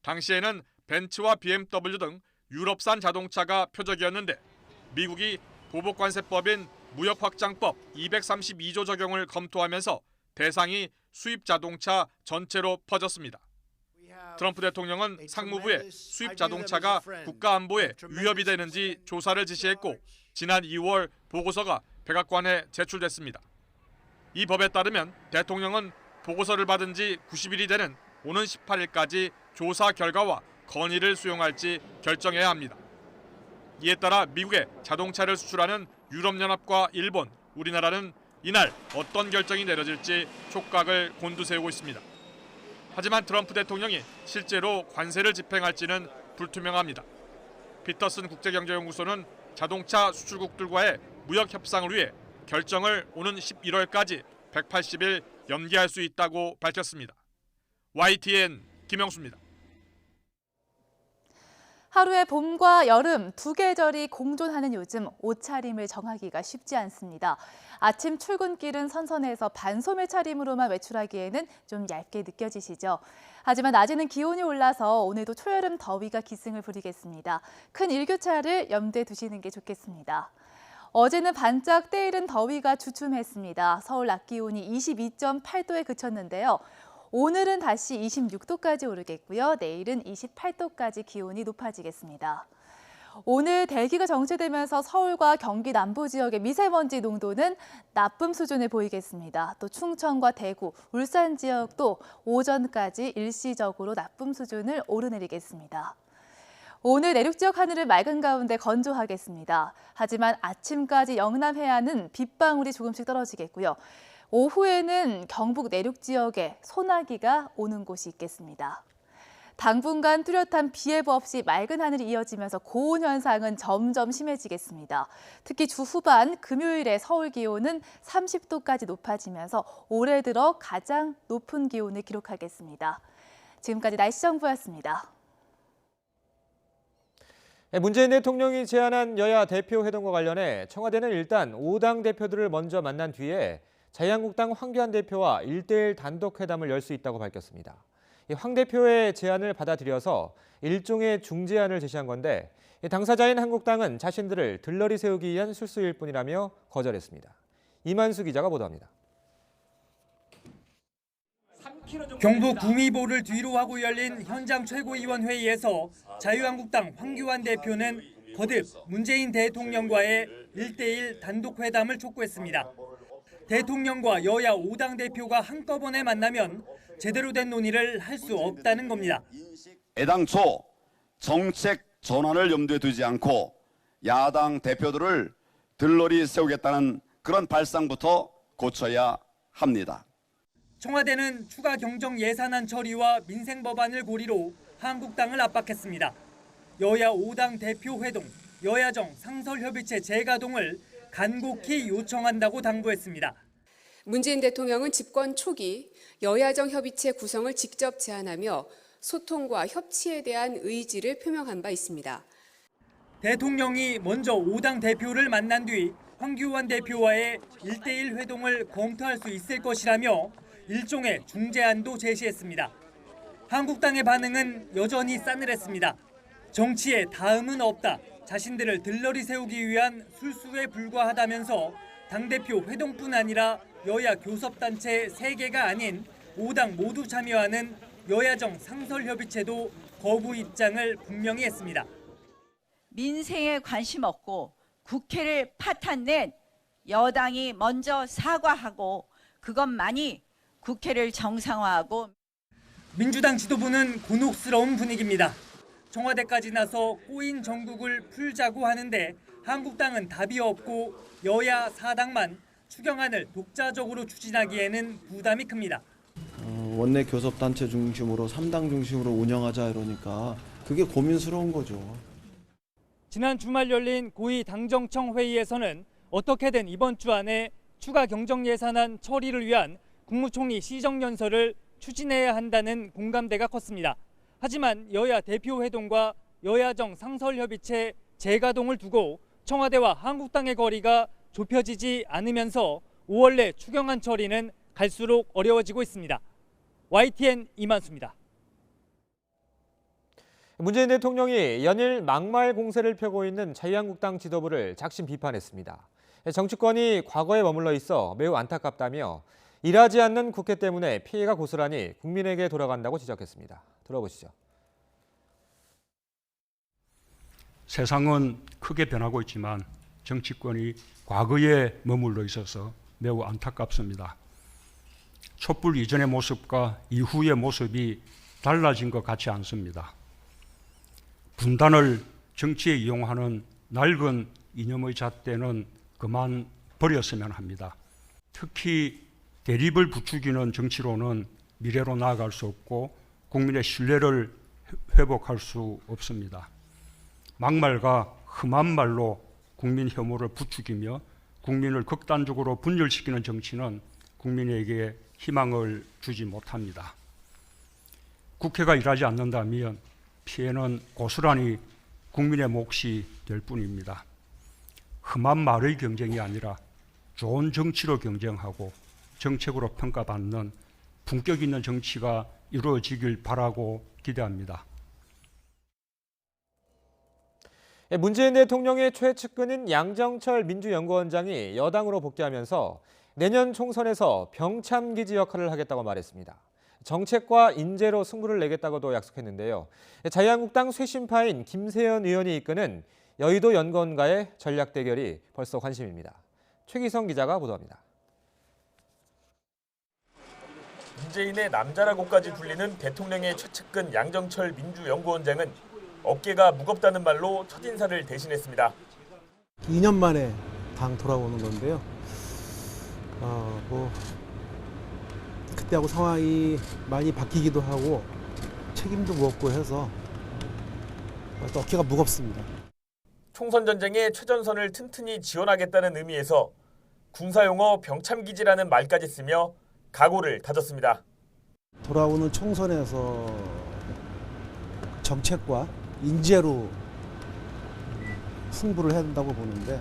당시에는 벤츠와 BMW 등 유럽산 자동차가 표적이었는데 미국이 보복관세법인 무역확장법 232조 적용을 검토하면서 대상이 수입 자동차 전체로 퍼졌습니다. 트럼프 대통령은 상무부에 수입 자동차가 국가 안보에 위협이 되는지 조사를 지시했고 지난 2월 보고서가 백악관에 제출됐습니다. 이 법에 따르면 대통령은 보고서를 받은 지 90일이 되는 오는 18일까지 조사 결과와 건의를 수용할지 결정해야 합니다. 이에 따라 미국에 자동차를 수출하는 유럽연합과 일본, 우리나라는 이날 어떤 결정이 내려질지 촉각을 곤두세우고 있습니다. 하지만 트럼프 대통령이 실제로 관세를 집행할지는 불투명합니다. 피터슨 국제경제연구소는 자동차 수출국들과의 무역 협상을 위해 결정을 오는 11월까지 180일 연기할 수 있다고 밝혔습니다. YTN 김영수입니다.
하루에 봄과 여름 두 계절이 공존하는 요즘 옷차림을 정하기가 쉽지 않습니다. 아침 출근길은 선선해서 반소매 차림으로만 외출하기에는 좀 얇게 느껴지시죠? 하지만 낮에는 기온이 올라서 오늘도 초여름 더위가 기승을 부리겠습니다. 큰 일교차를 염두에 두시는 게 좋겠습니다. 어제는 반짝 때이른 더위가 주춤했습니다. 서울 낮 기온이 22.8도에 그쳤는데요. 오늘은 다시 26도까지 오르겠고요. 내일은 28도까지 기온이 높아지겠습니다. 오늘 대기가 정체되면서 서울과 경기 남부 지역의 미세먼지 농도는 나쁨 수준을 보이겠습니다. 또 충청과 대구, 울산 지역도 오전까지 일시적으로 나쁨 수준을 오르내리겠습니다. 오늘 내륙 지역 하늘은 맑은 가운데 건조하겠습니다. 하지만 아침까지 영남 해안은 빗방울이 조금씩 떨어지겠고요. 오후에는 경북 내륙 지역에 소나기가 오는 곳이 있겠습니다. 당분간 뚜렷한 비 예보 없이 맑은 하늘이 이어지면서 고온 현상은 점점 심해지겠습니다. 특히 주 후반 금요일에 서울 기온은 30도까지 높아지면서 올해 들어 가장 높은 기온을 기록하겠습니다. 지금까지 날씨 정보였습니다.
문재인 대통령이 제안한 여야 대표 회동과 관련해 청와대는 일단 5당 대표들을 먼저 만난 뒤에 자유한국당 황교안 대표와 1대1 단독 회담을 열 수 있다고 밝혔습니다. 황 대표의 제안을 받아들여서 일종의 중재안을 제시한 건데 당사자인 한국당은 자신들을 들러리 세우기 위한 술수일 뿐이라며 거절했습니다. 이만수 기자가 보도합니다.
경북 구미보를 뒤로 하고 열린 현장 최고위원회의에서 자유한국당 황교안 대표는 거듭 문재인 대통령과의 1대1 단독 회담을 촉구했습니다. 대통령과 여야 5당 대표가 한꺼번에 만나면 제대로 된 논의를 할 수 없다는 겁니다.
애당초 정책 전환을 염두에 두지 않고 야당 대표들을 들러리 세우겠다는 그런 발상부터 고쳐야 합니다.
청와대는 추가 경정 예산안 처리와 민생 법안을 고리로 한국당을 압박했습니다. 여야 5당 대표 회동, 여야정 상설협의체 재가동을 간곡히 요청한다고 당부했습니다.
문재인 대통령은 집권 초기 여야정 협의체 구성을 직접 제안하며 소통과 협치에 대한 의지를 표명한 바 있습니다.
대통령이 먼저 5당 대표를 만난 뒤 황교안 대표와의 1대1 회동을 검토할 수 있을 것이라며 일종의 중재안도 제시했습니다. 한국당의 반응은 여전히 싸늘했습니다. 정치에 다음은 없다. 자신들을 들러리 세우기 위한 술수에 불과하다면서 당대표 회동뿐 아니라 여야 교섭단체 3개가 아닌 5당 모두 참여하는 여야정 상설협의체도 거부 입장을 분명히 했습니다.
민생에 관심 없고 국회를 파탄낸 여당이 먼저 사과하고 그것만이 국회를 정상화하고.
민주당 지도부는 곤혹스러운 분위기입니다. 청와대까지 나서 꼬인 정국을 풀자고 하는데 한국당은 답이 없고 여야 4당만 추경안을 독자적으로 추진하기에는 부담이 큽니다.
원내 교섭단체 중심으로 3당 중심으로 운영하자 이러니까 그게 고민스러운 거죠.
지난 주말 열린 고위 당정청 회의에서는 어떻게든 이번 주 안에 추가 경정 예산안 처리를 위한 국무총리 시정연설을 추진해야 한다는 공감대가 컸습니다. 하지만 여야 대표 회동과 여야정 상설협의체 재가동을 두고 청와대와 한국당의 거리가 좁혀지지 않으면서 5월 내 추경안 처리는 갈수록 어려워지고 있습니다. YTN 이만수입니다.
문재인 대통령이 연일 막말 공세를 펴고 있는 자유한국당 지도부를 작심 비판했습니다. 정치권이 과거에 머물러 있어 매우 안타깝다며 일하지 않는 국회 때문에 피해가 고스란히 국민에게 돌아간다고 지적했습니다. 들어보시죠.
세상은 크게 변하고 있지만 정치권이 과거에 머물러 있어서 매우 안타깝습니다. 촛불 이전의 모습과 이후의 모습이 달라진 것 같지 않습니다. 분단을 정치에 이용하는 낡은 이념의 잣대는 그만 버렸으면 합니다. 특히 대립을 부추기는 정치로는 미래로 나아갈 수 없고 국민의 신뢰를 회복할 수 없습니다. 막말과 험한 말로 국민 혐오를 부추기며 국민을 극단적으로 분열시키는 정치는 국민에게 희망을 주지 못합니다. 국회가 일하지 않는다면 피해는 고스란히 국민의 몫이 될 뿐입니다. 험한 말의 경쟁이 아니라 좋은 정치로 경쟁하고 정책으로 평가받는 품격 있는 정치가 이루어지길 바라고 기대합니다.
문재인 대통령의 최측근인 양정철 민주연구원장이 여당으로 복귀하면서 내년 총선에서 병참기지 역할을 하겠다고 말했습니다. 정책과 인재로 승부를 내겠다고도 약속했는데요. 자유한국당 쇄신파인 김세연 의원이 이끄는 여의도 연구원과의 전략 대결이 벌써 관심입니다. 최기성 기자가 보도합니다.
문재인의 남자라고까지 불리는 대통령의 최측근 양정철 민주연구원장은 어깨가 무겁다는 말로 첫인사를 대신했습니다.
2년 만에 당 돌아오는 건데요. 그때하고 상황이 많이 바뀌기도 하고 책임도 무겁고 해서 또 어깨가 무겁습니다.
총선 전쟁에 최전선을 튼튼히 지원하겠다는 의미에서 군사용어 병참기지라는 말까지 쓰며 각오를 다졌습니다.
돌아오는 총선에서 정책과 인재로 승부를 해야 된다고 보는데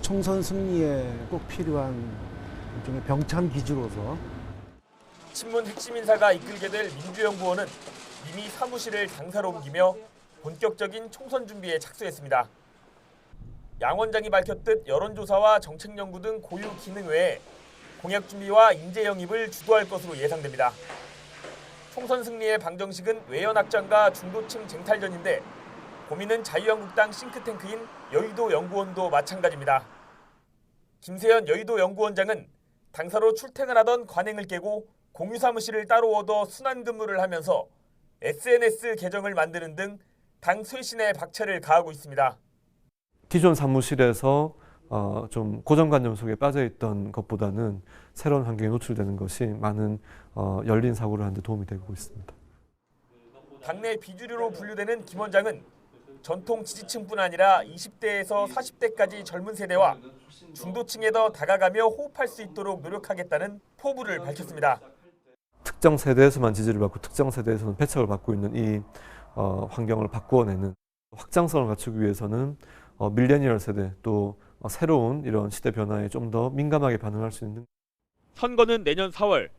총선 승리에 꼭 필요한 일종의 병참기지로서
친문 핵심 인사가 이끌게 될 민주연구원은 이미 사무실을 당사로 옮기며 본격적인 총선 준비에 착수했습니다. 양 원장이 밝혔듯 여론조사와 정책연구 등 고유 기능 외에 공약 준비와 인재 영입을 주도할 것으로 예상됩니다. 총선 승리의 방정식은 외연확장과 중도층 쟁탈전인데 고민은 자유한국당 싱크탱크인 여의도 연구원도 마찬가지입니다. 김세연 여의도 연구원장은 당사로 출퇴근하던 관행을 깨고 공유사무실을 따로 얻어 순환근무를 하면서 SNS 계정을 만드는 등 당 쇄신에 박차를 가하고 있습니다.
기존 사무실에서 좀 고정관념 속에 빠져있던 것보다는 새로운 환경에 노출되는 것이 많은 열린 사고를 하는 데 도움이 되고 있습니다.
당내 비주류로 분류되는 김 원장은 전통 지지층뿐 아니라 20대에서 40대까지 젊은 세대와 중도층에 더 다가가며 호흡할 수 있도록 노력하겠다는 포부를 밝혔습니다.
특정 세대에서만 지지를 받고 특정 세대에서는 배척을 받고 있는 이 환경을 바꾸어내는 확장성을 갖추기 위해서는 밀레니얼 세대 또 새로운 이런 시대 변화에 좀 더 민감하게 반응할 수 있는.
선거는 내년 4월.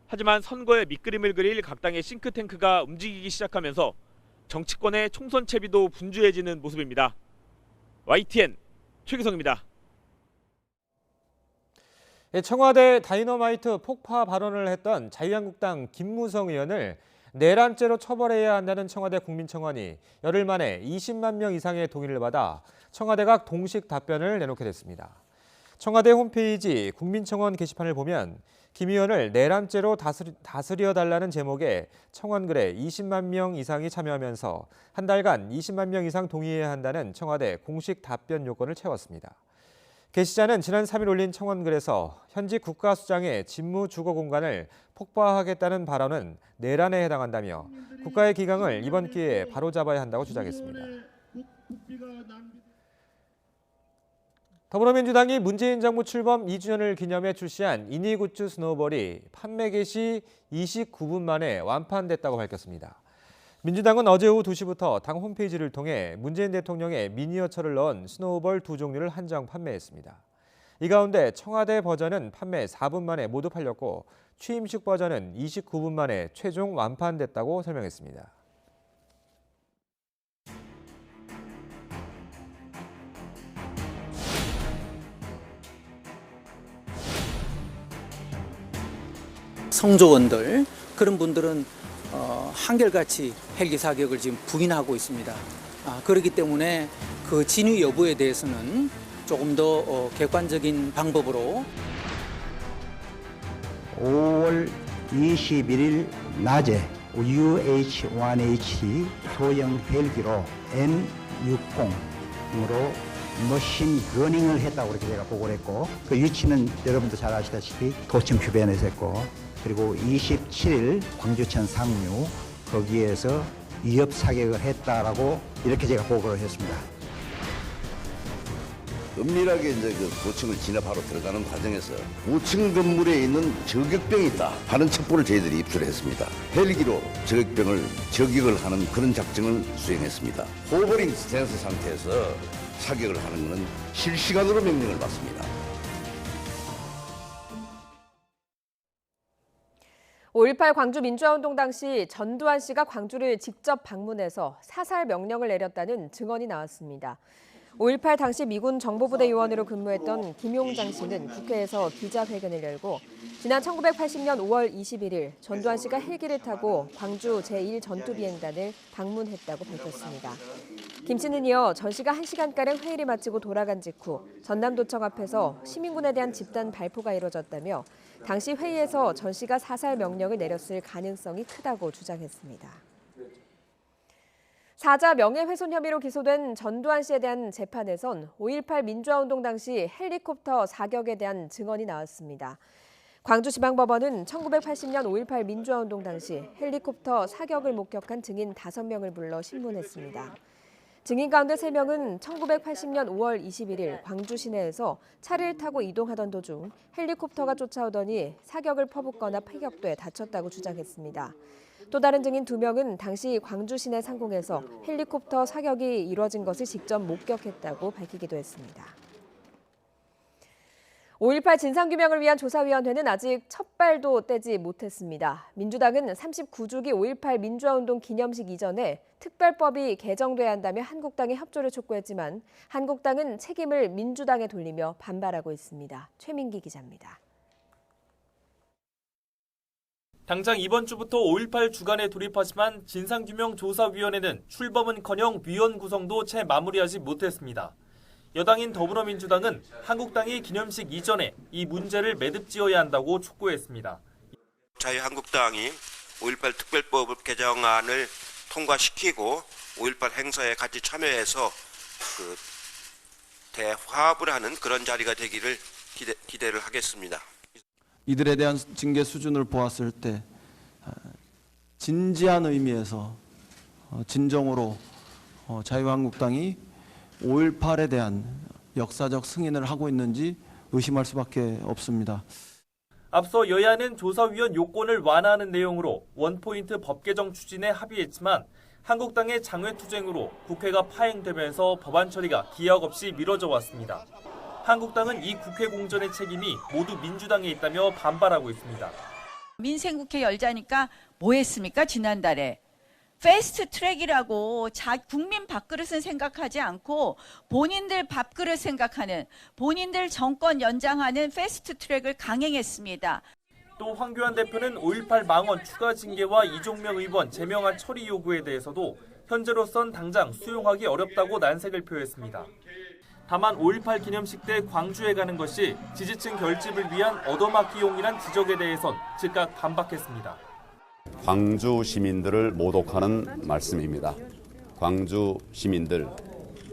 하지만 선거의 밑그림을 그릴 각 당의 싱크탱크가 움직이기 시작하면서 정치권의 총선 채비도 분주해지는 모습입니다. YTN 최기성입니다.
청와대 다이너마이트 폭파 발언을 했던 자유한국당 김무성 의원을 내란죄로 처벌해야 한다는 청와대 국민청원이 열흘 만에 20만 명 이상의 동의를 받아 청와대가 공식 답변을 내놓게 됐습니다. 청와대 홈페이지 국민청원 게시판을 보면 김 의원을 내란죄로 다스려달라는 제목의 청원글에 20만 명 이상이 참여하면서 한 달간 20만 명 이상 동의해야 한다는 청와대 공식 답변 요건을 채웠습니다. 게시자는 지난 3일 올린 청원글에서 현직 국가수장의 직무 주거 공간을 폭파하겠다는 발언은 내란에 해당한다며 국가의 기강을 이번 기회에 바로잡아야 한다고 주장했습니다. 더불어민주당이 문재인 정부 출범 2주년을 기념해 출시한 이니굿즈 스노우볼이 판매 개시 29분 만에 완판됐다고 밝혔습니다. 민주당은 어제 오후 2시부터 당 홈페이지를 통해 문재인 대통령의 미니어처를 넣은 스노우볼 2종류를 한정 판매했습니다. 이 가운데 청와대 버전은 판매 4분 만에 모두 팔렸고 취임식 버전은 29분 만에 최종 완판됐다고 설명했습니다.
성조원들 그런 분들은 한결같이 헬기 사격을 지금 부인하고 있습니다. 그렇기 때문에 그 진위 여부에 대해서는 조금 더 객관적인 방법으로
5월 21일 낮에 UH-1H 소형 헬기로 N60으로 머신 러닝을 했다고 그렇게 제가 보고를 했고, 그 위치는 여러분도 잘 아시다시피 도청 주변에서 했고, 그리고 27일 광주천 상류 거기에서 위협 사격을 했다라고 이렇게 제가 보고를 했습니다.
은밀하게 이제 그 고층을 진압하러 들어가는 과정에서 5층 건물에 있는 저격병이 있다 하는 첩보를 저희들이 입수를 했습니다. 헬기로 저격을 하는 그런 작전을 수행했습니다. 호버링 스탠스 상태에서 사격을 하는 것은 실시간으로 명령을 받습니다.
5.18 광주 민주화운동 당시 전두환 씨가 광주를 직접 방문해서 사살 명령을 내렸다는 증언이 나왔습니다. 5.18 당시 미군 정보부대 요원으로 근무했던 김용장 씨는 국회에서 기자회견을 열고 지난 1980년 5월 21일 전두환 씨가 헬기를 타고 광주 제1전투비행단을 방문했다고 밝혔습니다. 김 씨는 이어 전 씨가 1시간가량 회의를 마치고 돌아간 직후 전남도청 앞에서 시민군에 대한 집단 발포가 이뤄졌다며 당시 회의에서 전 씨가 사살 명령을 내렸을 가능성이 크다고 주장했습니다. 사자 명예훼손 혐의로 기소된 전두환 씨에 대한 재판에선 5.18 민주화운동 당시 헬리콥터 사격에 대한 증언이 나왔습니다. 광주지방법원은 1980년 5.18 민주화운동 당시 헬리콥터 사격을 목격한 증인 5명을 불러 신문했습니다. 증인 가운데 3명은 1980년 5월 21일 광주 시내에서 차를 타고 이동하던 도중 헬리콥터가 쫓아오더니 사격을 퍼붓거나 피격돼 다쳤다고 주장했습니다. 또 다른 증인 2명은 당시 광주 시내 상공에서 헬리콥터 사격이 이뤄진 것을 직접 목격했다고 밝히기도 했습니다. 5.18 진상규명을 위한 조사위원회는 아직 첫 발도 떼지 못했습니다. 민주당은 39주기 5.18 민주화운동 기념식 이전에 특별법이 개정돼야 한다며 한국당의 협조를 촉구했지만 한국당은 책임을 민주당에 돌리며 반발하고 있습니다. 최민기 기자입니다.
당장 이번 주부터 5.18 주간에 돌입하지만 진상규명조사위원회는 출범은커녕 위원 구성도 채 마무리하지 못했습니다. 여당인 더불어민주당은 한국당이 기념식 이전에 이 문제를 매듭지어야 한다고 촉구했습니다.
자유한국당이 5.18 특별법 개정안을 통과시키고 5.18 행사에 같이 참여해서 대화합을 하는 그런 자리가 되기를 기대를 하겠습니다.
이들에 대한 징계 수준을 보았을 때 진지한 의미에서 진정으로 자유한국당이 5.18에 대한 역사적 승인을 하고 있는지 의심할 수밖에 없습니다.
앞서 여야는 조사위원 요건을 완화하는 내용으로 원포인트 법 개정 추진에 합의했지만 한국당의 장외투쟁으로 국회가 파행되면서 법안 처리가 기약 없이 미뤄져 왔습니다. 한국당은 이 국회 공전의 책임이 모두 민주당에 있다며 반발하고 있습니다.
민생국회 열자니까 뭐 했습니까? 지난달에. 패스트 트랙이라고 국민 밥그릇은 생각하지 않고 본인들 밥그릇 생각하는, 본인들 정권 연장하는 패스트 트랙을 강행했습니다.
또 황교안 대표는 5.18 망언 추가 징계와 이종명 의원 제명안 처리 요구에 대해서도 현재로선 당장 수용하기 어렵다고 난색을 표했습니다. 다만 5.18 기념식 때 광주에 가는 것이 지지층 결집을 위한 얻어맞기용이란 지적에 대해선 즉각 반박했습니다.
광주 시민들을 모독하는 말씀입니다. 광주 시민들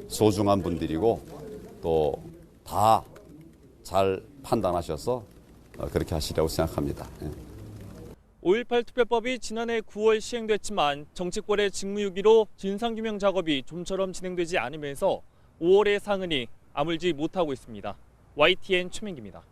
소중한 분들이고 또 다 잘 판단하셔서 그렇게 하시라고 생각합니다.
5.18 특별법이 지난해 9월 시행됐지만 정치권의 직무유기로 진상규명 작업이 좀처럼 진행되지 않으면서 5월의 상흔이 아물지 못하고 있습니다. YTN 최민기입니다.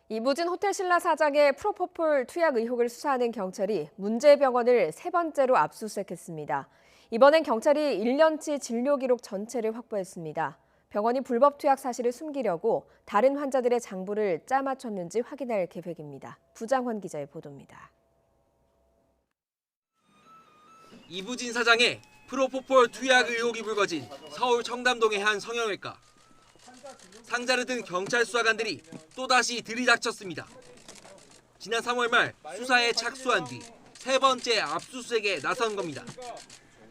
이무진 호텔신라 사장의 프로포폴 투약 의혹을 수사하는 경찰이 문제병원을 3번째로 압수수색했습니다. 이번엔 경찰이 1년치 진료 기록 전체를 확보했습니다. 병원이 불법 투약 사실을 숨기려고 다른 환자들의 장부를 짜맞췄는지 확인할 계획입니다. 부장환 기자의 보도입니다.
이무진 사장의 프로포폴 투약 의혹이 불거진 서울 청담동의 한 성형외과. 상자를 든 경찰 수사관들이 또다시 들이닥쳤습니다. 지난 3월 말 수사에 착수한 뒤 3번째 압수수색에 나선 겁니다.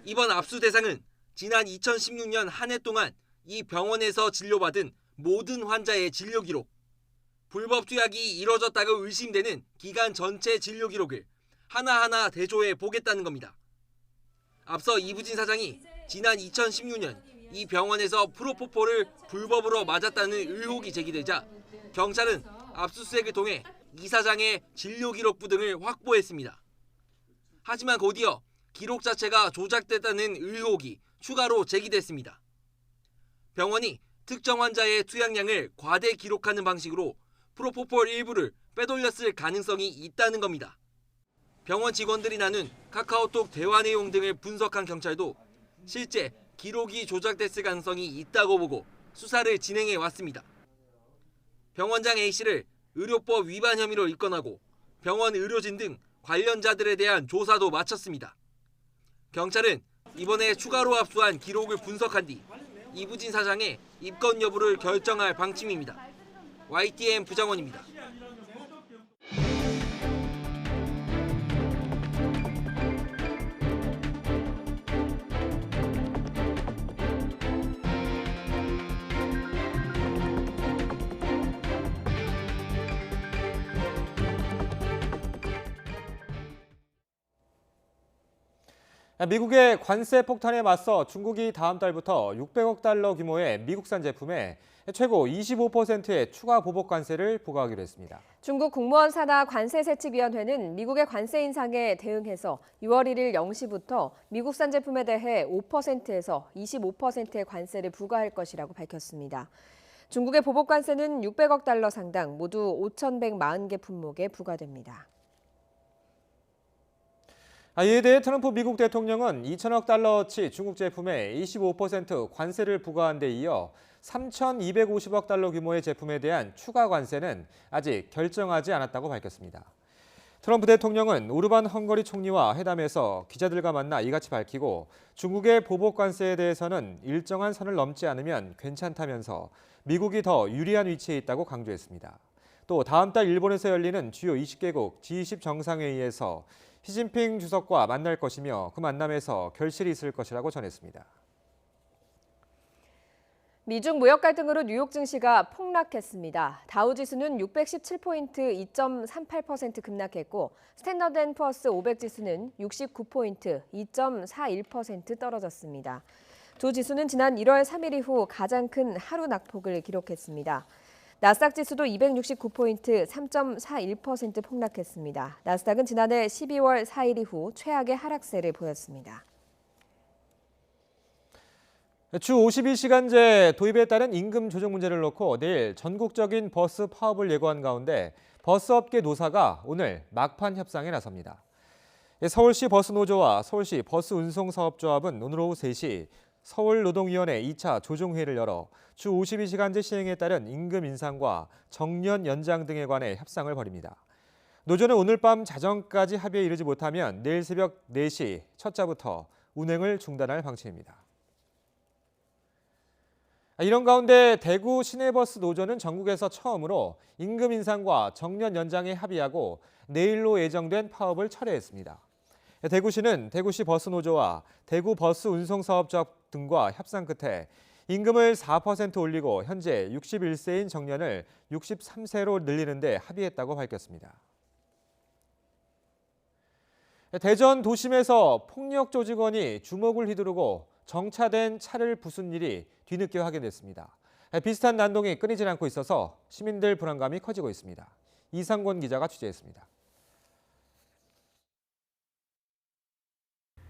이번 압수 대상은 지난 2016년 한 해 동안 이 병원에서 진료받은 모든 환자의 진료 기록, 불법 투약이 이뤄졌다고 의심되는 기간 전체 진료 기록을 하나하나 대조해 보겠다는 겁니다. 앞서 이무진 사장이 지난 2016년 이 병원에서 프로포폴을 불법으로 맞았다는 의혹이 제기되자 경찰은 압수수색을 통해 이 사장의 진료 기록부 등을 확보했습니다. 하지만 곧이어 기록 자체가 조작됐다는 의혹이 추가로 제기됐습니다. 병원이 특정 환자의 투약량을 과대 기록하는 방식으로 프로포폴 일부를 빼돌렸을 가능성이 있다는 겁니다. 병원 직원들이 나눈 카카오톡 대화 내용 등을 분석한 경찰도 실제 기록이 조작됐을 가능성이 있다고 보고 수사를 진행해 왔습니다. 병원장 A씨를 의료법 위반 혐의로 입건하고 병원 의료진 등 관련자들에 대한 조사도 마쳤습니다. 경찰은 이번에 추가로 압수한 기록을 분석한 뒤 이부진 사장의 입건 여부를 결정할 방침입니다. YTN 부장원입니다.
미국의 관세 폭탄에 맞서 중국이 다음 달부터 600억 달러 규모의 미국산 제품에 최고 25%의 추가 보복 관세를 부과하기로 했습니다.
중국 공무원 산하 관세세칙위원회는 미국의 관세 인상에 대응해서 6월 1일 0시부터 미국산 제품에 대해 5%에서 25%의 관세를 부과할 것이라고 밝혔습니다. 중국의 보복 관세는 600억 달러 상당 모두 5,140개 품목에 부과됩니다.
이에 대해 트럼프 미국 대통령은 2천억 달러어치 중국 제품에 25% 관세를 부과한 데 이어 3,250억 달러 규모의 제품에 대한 추가 관세는 아직 결정하지 않았다고 밝혔습니다. 트럼프 대통령은 오르반 헝거리 총리와 회담에서 기자들과 만나 이같이 밝히고 중국의 보복 관세에 대해서는 일정한 선을 넘지 않으면 괜찮다면서 미국이 더 유리한 위치에 있다고 강조했습니다. 또 다음 달 일본에서 열리는 주요 20개국 G20 정상회의에서 시진핑 주석과 만날 것이며 그 만남에서 결실이 있을 것이라고 전했습니다.
미중 무역 갈등으로 뉴욕 증시가 폭락했습니다. 다우지수는 617포인트 2.38% 급락했고 스탠더드 앤 푸어스 500 지수는 69포인트 2.41% 떨어졌습니다. 두 지수는 지난 1월 3일 이후 가장 큰 하루 낙폭을 기록했습니다. 나스닥 지수도 269포인트 3.41% 폭락했습니다. 나스닥은 지난해 12월 4일 이후 최악의 하락세를 보였습니다.
주 52시간제 도입에 따른 임금 조정 문제를 놓고 내일 전국적인 버스 파업을 예고한 가운데 버스업계 노사가 오늘 막판 협상에 나섭니다. 서울시 버스노조와 서울시 버스운송사업조합은 오늘 오후 3시 서울노동위원회 2차 조정회의를 열어 주 52시간제 시행에 따른 임금 인상과 정년 연장 등에 관해 협상을 벌입니다. 노조는 오늘 밤 자정까지 합의에 이르지 못하면 내일 새벽 4시 첫 차부터 운행을 중단할 방침입니다. 이런 가운데 대구 시내버스 노조는 전국에서 처음으로 임금 인상과 정년 연장에 합의하고 내일로 예정된 파업을 철회했습니다. 대구시는 대구시 버스노조와 대구 버스운송사업조합 등과 협상 끝에 임금을 4% 올리고 현재 61세인 정년을 63세로 늘리는 데 합의했다고 밝혔습니다. 대전 도심에서 폭력 조직원이 주먹을 휘두르고 정차된 차를 부순 일이 뒤늦게 확인됐습니다. 비슷한 난동이 끊이질 않고 있어서 시민들 불안감이 커지고 있습니다. 이상권 기자가 취재했습니다.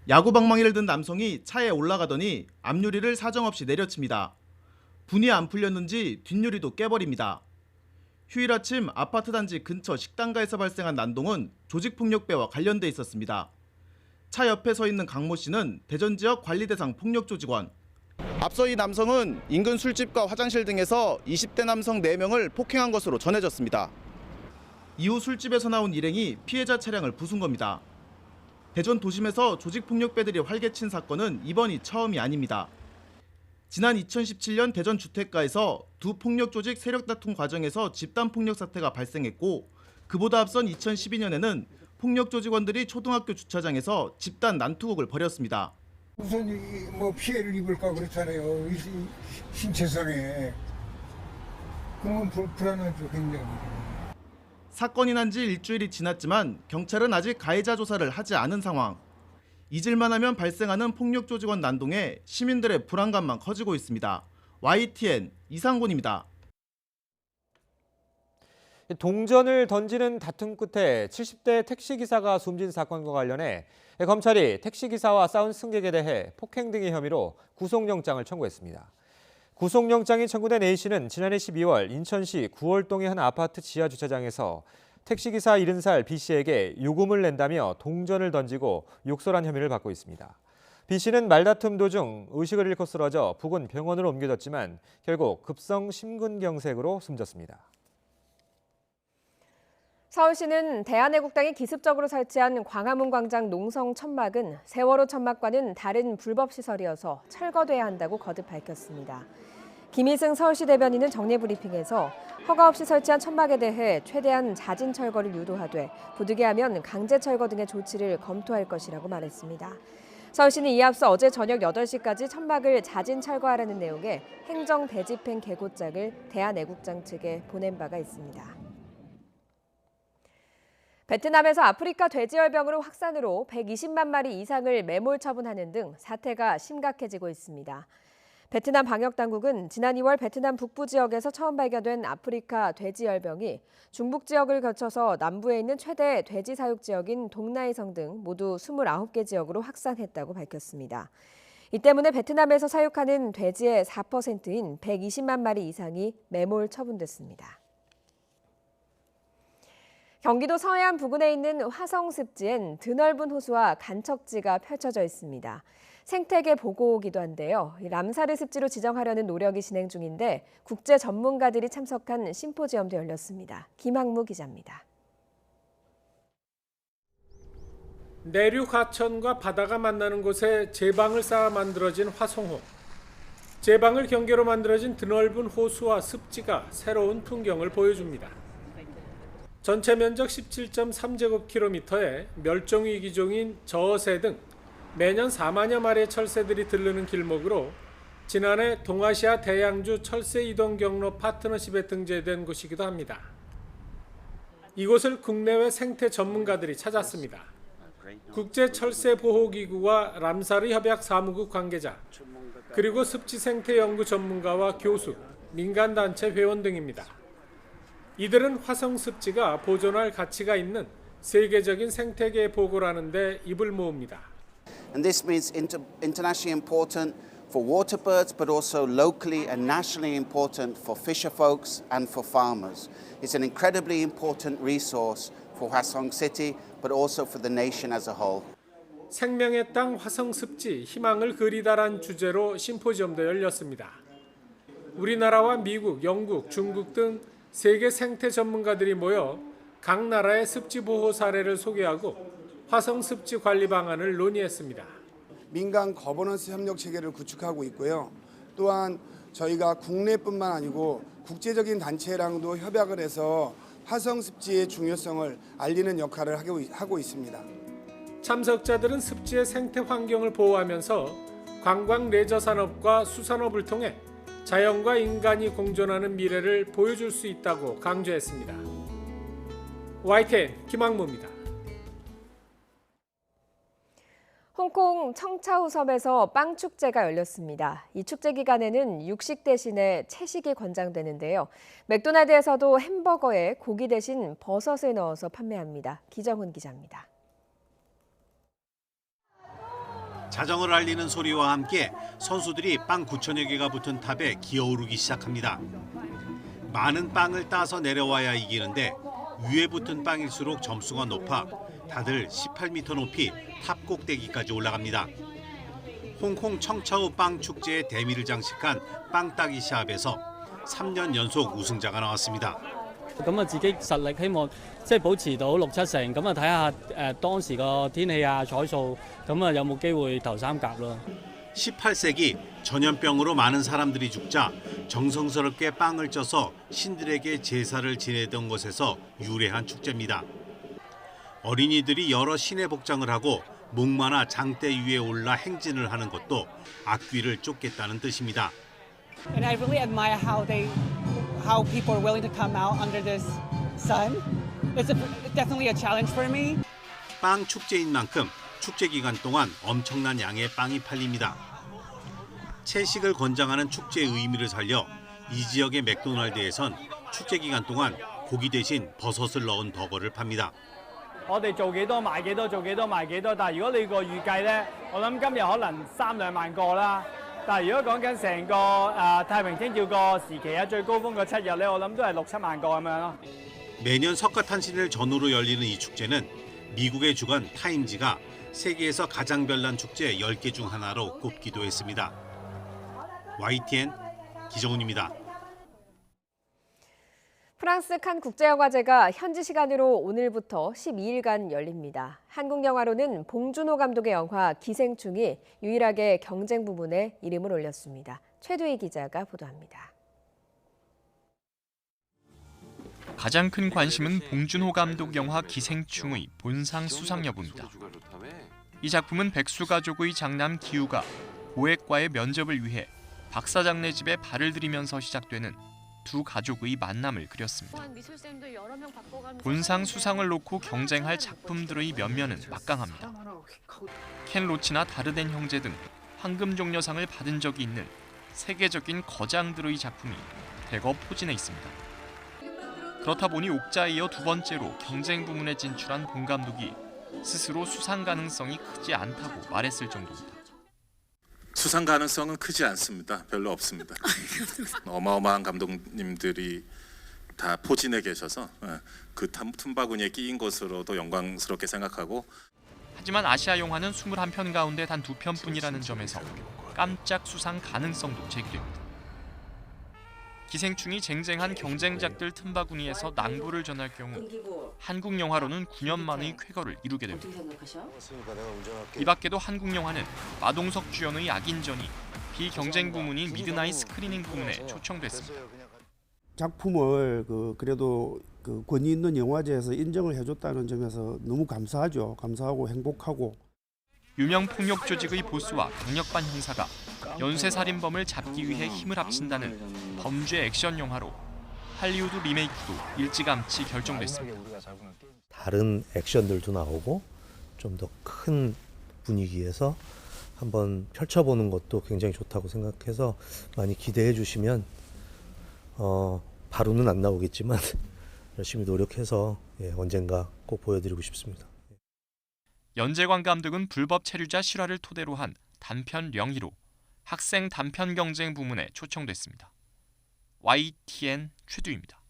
야구 방망이를 든 남성이 차에 올라가더니 앞유리를 사정없이 내려칩니다. 분이 안 풀렸는지 뒷유리도 깨버립니다. 휴일 아침 아파트 단지 근처 식당가에서 발생한 난동은 조직폭력배와 관련돼 있었습니다. 차 옆에 서 있는 강모 씨는 대전 지역 관리 대상 폭력 조직원. 앞서 이 남성은 인근 술집과 화장실 등에서 20대 남성 4명을 폭행한 것으로 전해졌습니다. 이후 술집에서 나온 일행이 피해자 차량을 부순 겁니다. 대전 도심에서 조직폭력배들이 활개친 사건은 이번이 처음이 아닙니다. 지난 2017년 대전 주택가에서 두 폭력 조직 세력 다툼 과정에서 집단 폭력 사태가 발생했고 그보다 앞선 2012년에는 폭력 조직원들이 초등학교 주차장에서 집단 난투극을 벌였습니다.
우선 뭐 피해를 입을까 그렇잖아요. 신체상에. 그건 불안하죠, 굉장히.
사건이 난 지 일주일이 지났지만 경찰은 아직 가해자 조사를 하지 않은 상황. 잊을만 하면 발생하는 폭력 조직원 난동에 시민들의 불안감만 커지고 있습니다. YTN 이상곤입니다.
동전을 던지는 다툼 끝에 70대 택시기사가 숨진 사건과 관련해 검찰이 택시기사와 싸운 승객에 대해 폭행 등의 혐의로 구속영장을 청구했습니다. 구속영장이 청구된 A씨는 지난해 12월 인천시 구월동의 한 아파트 지하 주차장에서 택시기사 70살 B씨에게 요금을 낸다며 동전을 던지고 욕설한 혐의를 받고 있습니다. B씨는 말다툼 도중 의식을 잃고 쓰러져 부근 병원으로 옮겨졌지만 결국 급성 심근경색으로 숨졌습니다.
서울시는 대한애국당이 기습적으로 설치한 광화문 광장 농성 천막은 세월호 천막과는 다른 불법 시설이어서 철거돼야 한다고 거듭 밝혔습니다. 김희승 서울시 대변인은 정례 브리핑에서 허가 없이 설치한 천막에 대해 최대한 잦은 철거를 유도하되 부득이하면 강제 철거 등의 조치를 검토할 것이라고 말했습니다. 서울시는 이에 앞서 어제 저녁 8시까지 천막을 잦은 철거하라는 내용의 행정 대집행 계고장을 대한애국당 측에 보낸 바가 있습니다. 베트남에서 아프리카 돼지열병으로 확산으로 120만 마리 이상을 매몰 처분하는 등 사태가 심각해지고 있습니다. 베트남 방역당국은 지난 2월 베트남 북부 지역에서 처음 발견된 아프리카 돼지열병이 중북 지역을 거쳐서 남부에 있는 최대 돼지 사육 지역인 동나이성 등 모두 29개 지역으로 확산했다고 밝혔습니다. 이 때문에 베트남에서 사육하는 돼지의 4%인 120만 마리 이상이 매몰 처분됐습니다. 경기도 서해안 부근에 있는 화성습지엔 드넓은 호수와 간척지가 펼쳐져 있습니다. 생태계 보고이기도 한데요. 람사르 습지로 지정하려는 노력이 진행 중인데 국제 전문가들이 참석한 심포지엄도 열렸습니다. 김학무 기자입니다.
내륙 하천과 바다가 만나는 곳에 제방을 쌓아 만들어진 화성호. 제방을 경계로 만들어진 드넓은 호수와 습지가 새로운 풍경을 보여줍니다. 전체 면적 17.3제곱킬로미터에 멸종위기종인 저어새 등 매년 4만여 마리의 철새들이 들르는 길목으로 지난해 동아시아 대양주 철새 이동 경로 파트너십에 등재된 곳이기도 합니다. 이곳을 국내외 생태 전문가들이 찾았습니다. 국제철새보호기구와 람사르 협약 사무국 관계자, 그리고 습지생태 연구 전문가와 교수, 민간단체 회원 등입니다. 이들은 화성습지가 보존할 가치가 있는 세계적인 생태계 보고라는 데 입을 모읍니다.
And this means internationally important for water birds, but also locally and nationally important for fisher folks and for farmers. It's an incredibly important resource for Hwasong City, but also for the nation as a whole.
생명의 땅 화성습지 희망을 그리다란 주제로 심포지엄도 열렸습니다. 우리나라와 미국, 영국, 중국 등 세계 생태 전문가들이 모여 각 나라의 습지 보호 사례를 소개하고 화성 습지 관리 방안을 논의했습니다.
민간 거버넌스 협력 체계를 구축하고 있고요. 또한 저희가 국내뿐만 아니고 국제적인 단체랑도 협약을 해서 화성 습지의 중요성을 알리는 역할을 하고 있습니다.
참석자들은 습지의 생태 환경을 보호하면서 관광 레저 산업과 수산업을 통해 자연과 인간이 공존하는 미래를 보여줄 수 있다고 강조했습니다. YTN 김학무입니다.
홍콩 청차우 섬에서 빵 축제가 열렸습니다. 이 축제 기간에는 육식 대신에 채식이 권장되는데요. 맥도날드에서도 햄버거에 고기 대신 버섯을 넣어서 판매합니다. 기정훈 기자입니다.
자정을 알리는 소리와 함께 선수들이 빵 9천여 개가 붙은 탑에 기어오르기 시작합니다. 많은 빵을 따서 내려와야 이기는데 위에 붙은 빵일수록 점수가 높아 다들 18m 높이 탑 꼭대기까지 올라갑니다. 홍콩 청차우 빵 축제의 대미를 장식한 빵 따기 시합에서 3년 연속 우승자가 나왔습니다.
咁啊自己實力希望即係保持到6、7成，咁啊睇下當時個天氣啊彩數，咁啊有冇機會頭三甲咯。
18세기 전염병으로 많은 사람들이 죽자 정성스럽게 빵을 쪄서 신들에게 제사를 지내던 곳에서 유래한 축제입니다. 어린이들이 여러 신의 복장을 하고 목마나 장대 위에 올라 행진을 하는 것도 악귀를 쫓겠다는 뜻입니다.
And I really admire how people are willing to come out under this sun. It's definitely a challenge for me.
빵 축제인 만큼 축제 기간 동안 엄청난 양의 빵이 팔립니다. 채식을 권장하는 축제의 의미를 살려 이 지역의 맥도날드에선 축제 기간 동안 고기 대신 버섯을 넣은 버거를 팝니다.
我哋做幾多賣幾多，做幾多賣幾多。但係如果你個預計咧，我諗今日可能3-2萬個啦。但係如果講緊成個太平清醮個時期啊，最高峰個7日咧，我諗都係6-7萬個咁樣咯。
매년 석가탄신일 전후로 열리는 이 축제는 미국의 주간 타임지가 세계에서 가장 별난 축제 10개 중 하나로 꼽기도 했습니다. YTN 기정훈입니다.
프랑스 칸 국제영화제가 현지 시간으로 오늘부터 12일간 열립니다. 한국 영화로는 봉준호 감독의 영화 기생충이 유일하게 경쟁 부문에 이름을 올렸습니다. 최두희 기자가 보도합니다.
가장 큰 관심은 봉준호 감독 영화 기생충의 본상 수상 여부입니다. 이 작품은 백수가족의 장남 기우가 고액과의 면접을 위해 박사장네 집에 발을 들이면서 시작되는 두 가족의 만남을 그렸습니다. 본상 수상을 놓고 경쟁할 작품들의 면면은 막강합니다. 켄 로치나 다르덴 형제 등 황금종려상을 받은 적이 있는 세계적인 거장들의 작품이 대거 포진해 있습니다. 그렇다 보니 옥자에 이어 두 번째로 경쟁 부문에 진출한 봉 감독이 스스로 수상 가능성이 크지 않다고 말했을 정도입니다.
수상 가능성은 크지 않습니다. 별로 없습니다. 어마어마한 감독님들이 다 포진해 계셔서 그 틈바구니에 끼인 것으로도 영광스럽게 생각하고.
하지만 아시아 영화는 21편 가운데 단 2편뿐이라는 점에서 깜짝 수상 가능성도 제기됩니다. 기생충이 쟁쟁한 경쟁작들 틈바구니에서 낭보를 전할 경우 한국 영화로는 9년 만의 쾌거를 이루게 됩니다. 이 밖에도 한국 영화는 마동석 주연의 악인전이 비경쟁 부문인 미드나잇 스크리닝 부문에 초청됐습니다.
작품을 그래도 권위 있는 영화제에서 인정을 해줬다는 점에서 너무 감사하죠. 감사하고 행복하고.
유명 폭력 조직의 보스와 강력반 형사가 연쇄살인범을 잡기 위해 힘을 합친다는 범죄 액션 영화로 할리우드 리메이크도 일찌감치 결정됐습니다.
다른 액션들도 나오고 좀 더 큰 분위기에서 한번 펼쳐보는 것도 굉장히 좋다고 생각해서 많이 기대해 주시면 바로는 안 나오겠지만 열심히 노력해서 언젠가 꼭 보여드리고 싶습니다.
연재관 감독은 불법 체류자 실화를 토대로 한 단편 령이로 학생 단편 경쟁 부문에 초청됐습니다. YTN 최두입니다.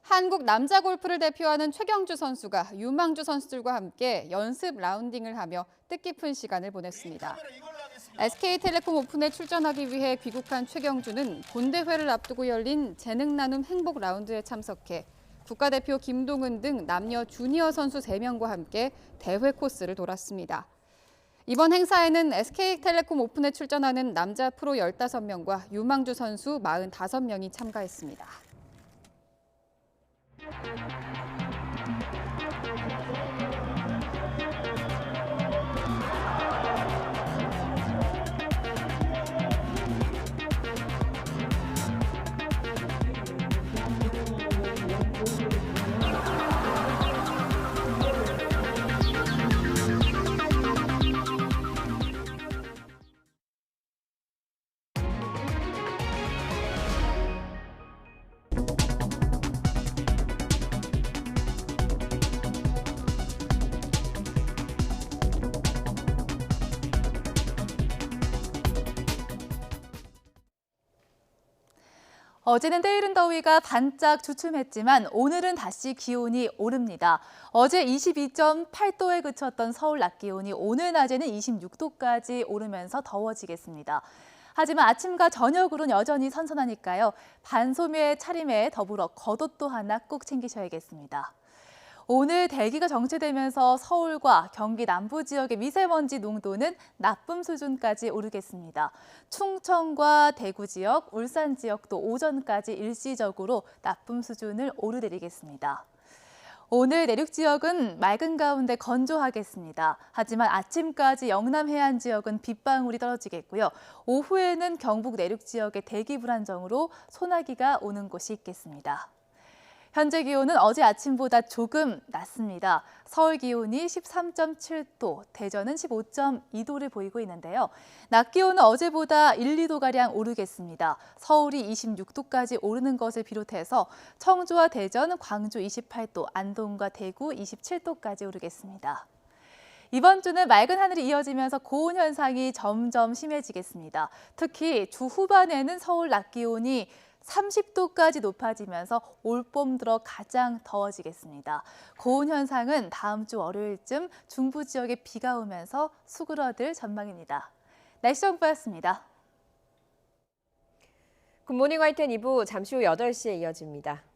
한국 남자 골프를 대표하는 최경주 선수가 유망주 선수들과 함께 연습 라운딩을 하며 뜻깊은 시간을 보냈습니다. SK텔레콤 오픈에 출전하기 위해 귀국한 최경주는 본대회를 앞두고 열린 재능 나눔 행복 라운드에 참석해 국가대표 김동은 등 남녀 주니어 선수 3명과 함께 대회 코스를 돌았습니다. 이번 행사에는 SK텔레콤 오픈에 출전하는 남자 프로 15명과 유망주 선수 45명이 참가했습니다.
어제는 때이른 더위가 반짝 주춤했지만 오늘은 다시 기온이 오릅니다. 어제 22.8도에 그쳤던 서울 낮 기온이 오늘 낮에는 26도까지 오르면서 더워지겠습니다. 하지만 아침과 저녁으로는 여전히 선선하니까요. 반소매 차림에 더불어 겉옷도 하나 꼭 챙기셔야겠습니다. 오늘 대기가 정체되면서 서울과 경기 남부 지역의 미세먼지 농도는 나쁨 수준까지 오르겠습니다. 충청과 대구 지역, 울산 지역도 오전까지 일시적으로 나쁨 수준을 오르내리겠습니다. 오늘 내륙 지역은 맑은 가운데 건조하겠습니다. 하지만 아침까지 영남 해안 지역은 빗방울이 떨어지겠고요. 오후에는 경북 내륙 지역의 대기 불안정으로 소나기가 오는 곳이 있겠습니다. 현재 기온은 어제 아침보다 조금 낮습니다. 서울 기온이 13.7도, 대전은 15.2도를 보이고 있는데요. 낮 기온은 어제보다 1, 2도가량 오르겠습니다. 서울이 26도까지 오르는 것을 비롯해서 청주와 대전, 광주 28도, 안동과 대구 27도까지 오르겠습니다. 이번 주는 맑은 하늘이 이어지면서 고온 현상이 점점 심해지겠습니다. 특히 주 후반에는 서울 낮 기온이 30도까지 높아지면서 올봄 들어 가장 더워지겠습니다. 고온 현상은 다음 주 월요일쯤 중부 지역에 비가 오면서 수그러들 전망입니다. 날씨 정보였습니다.
굿모닝 화이트N 2부 잠시 후 8시에 이어집니다.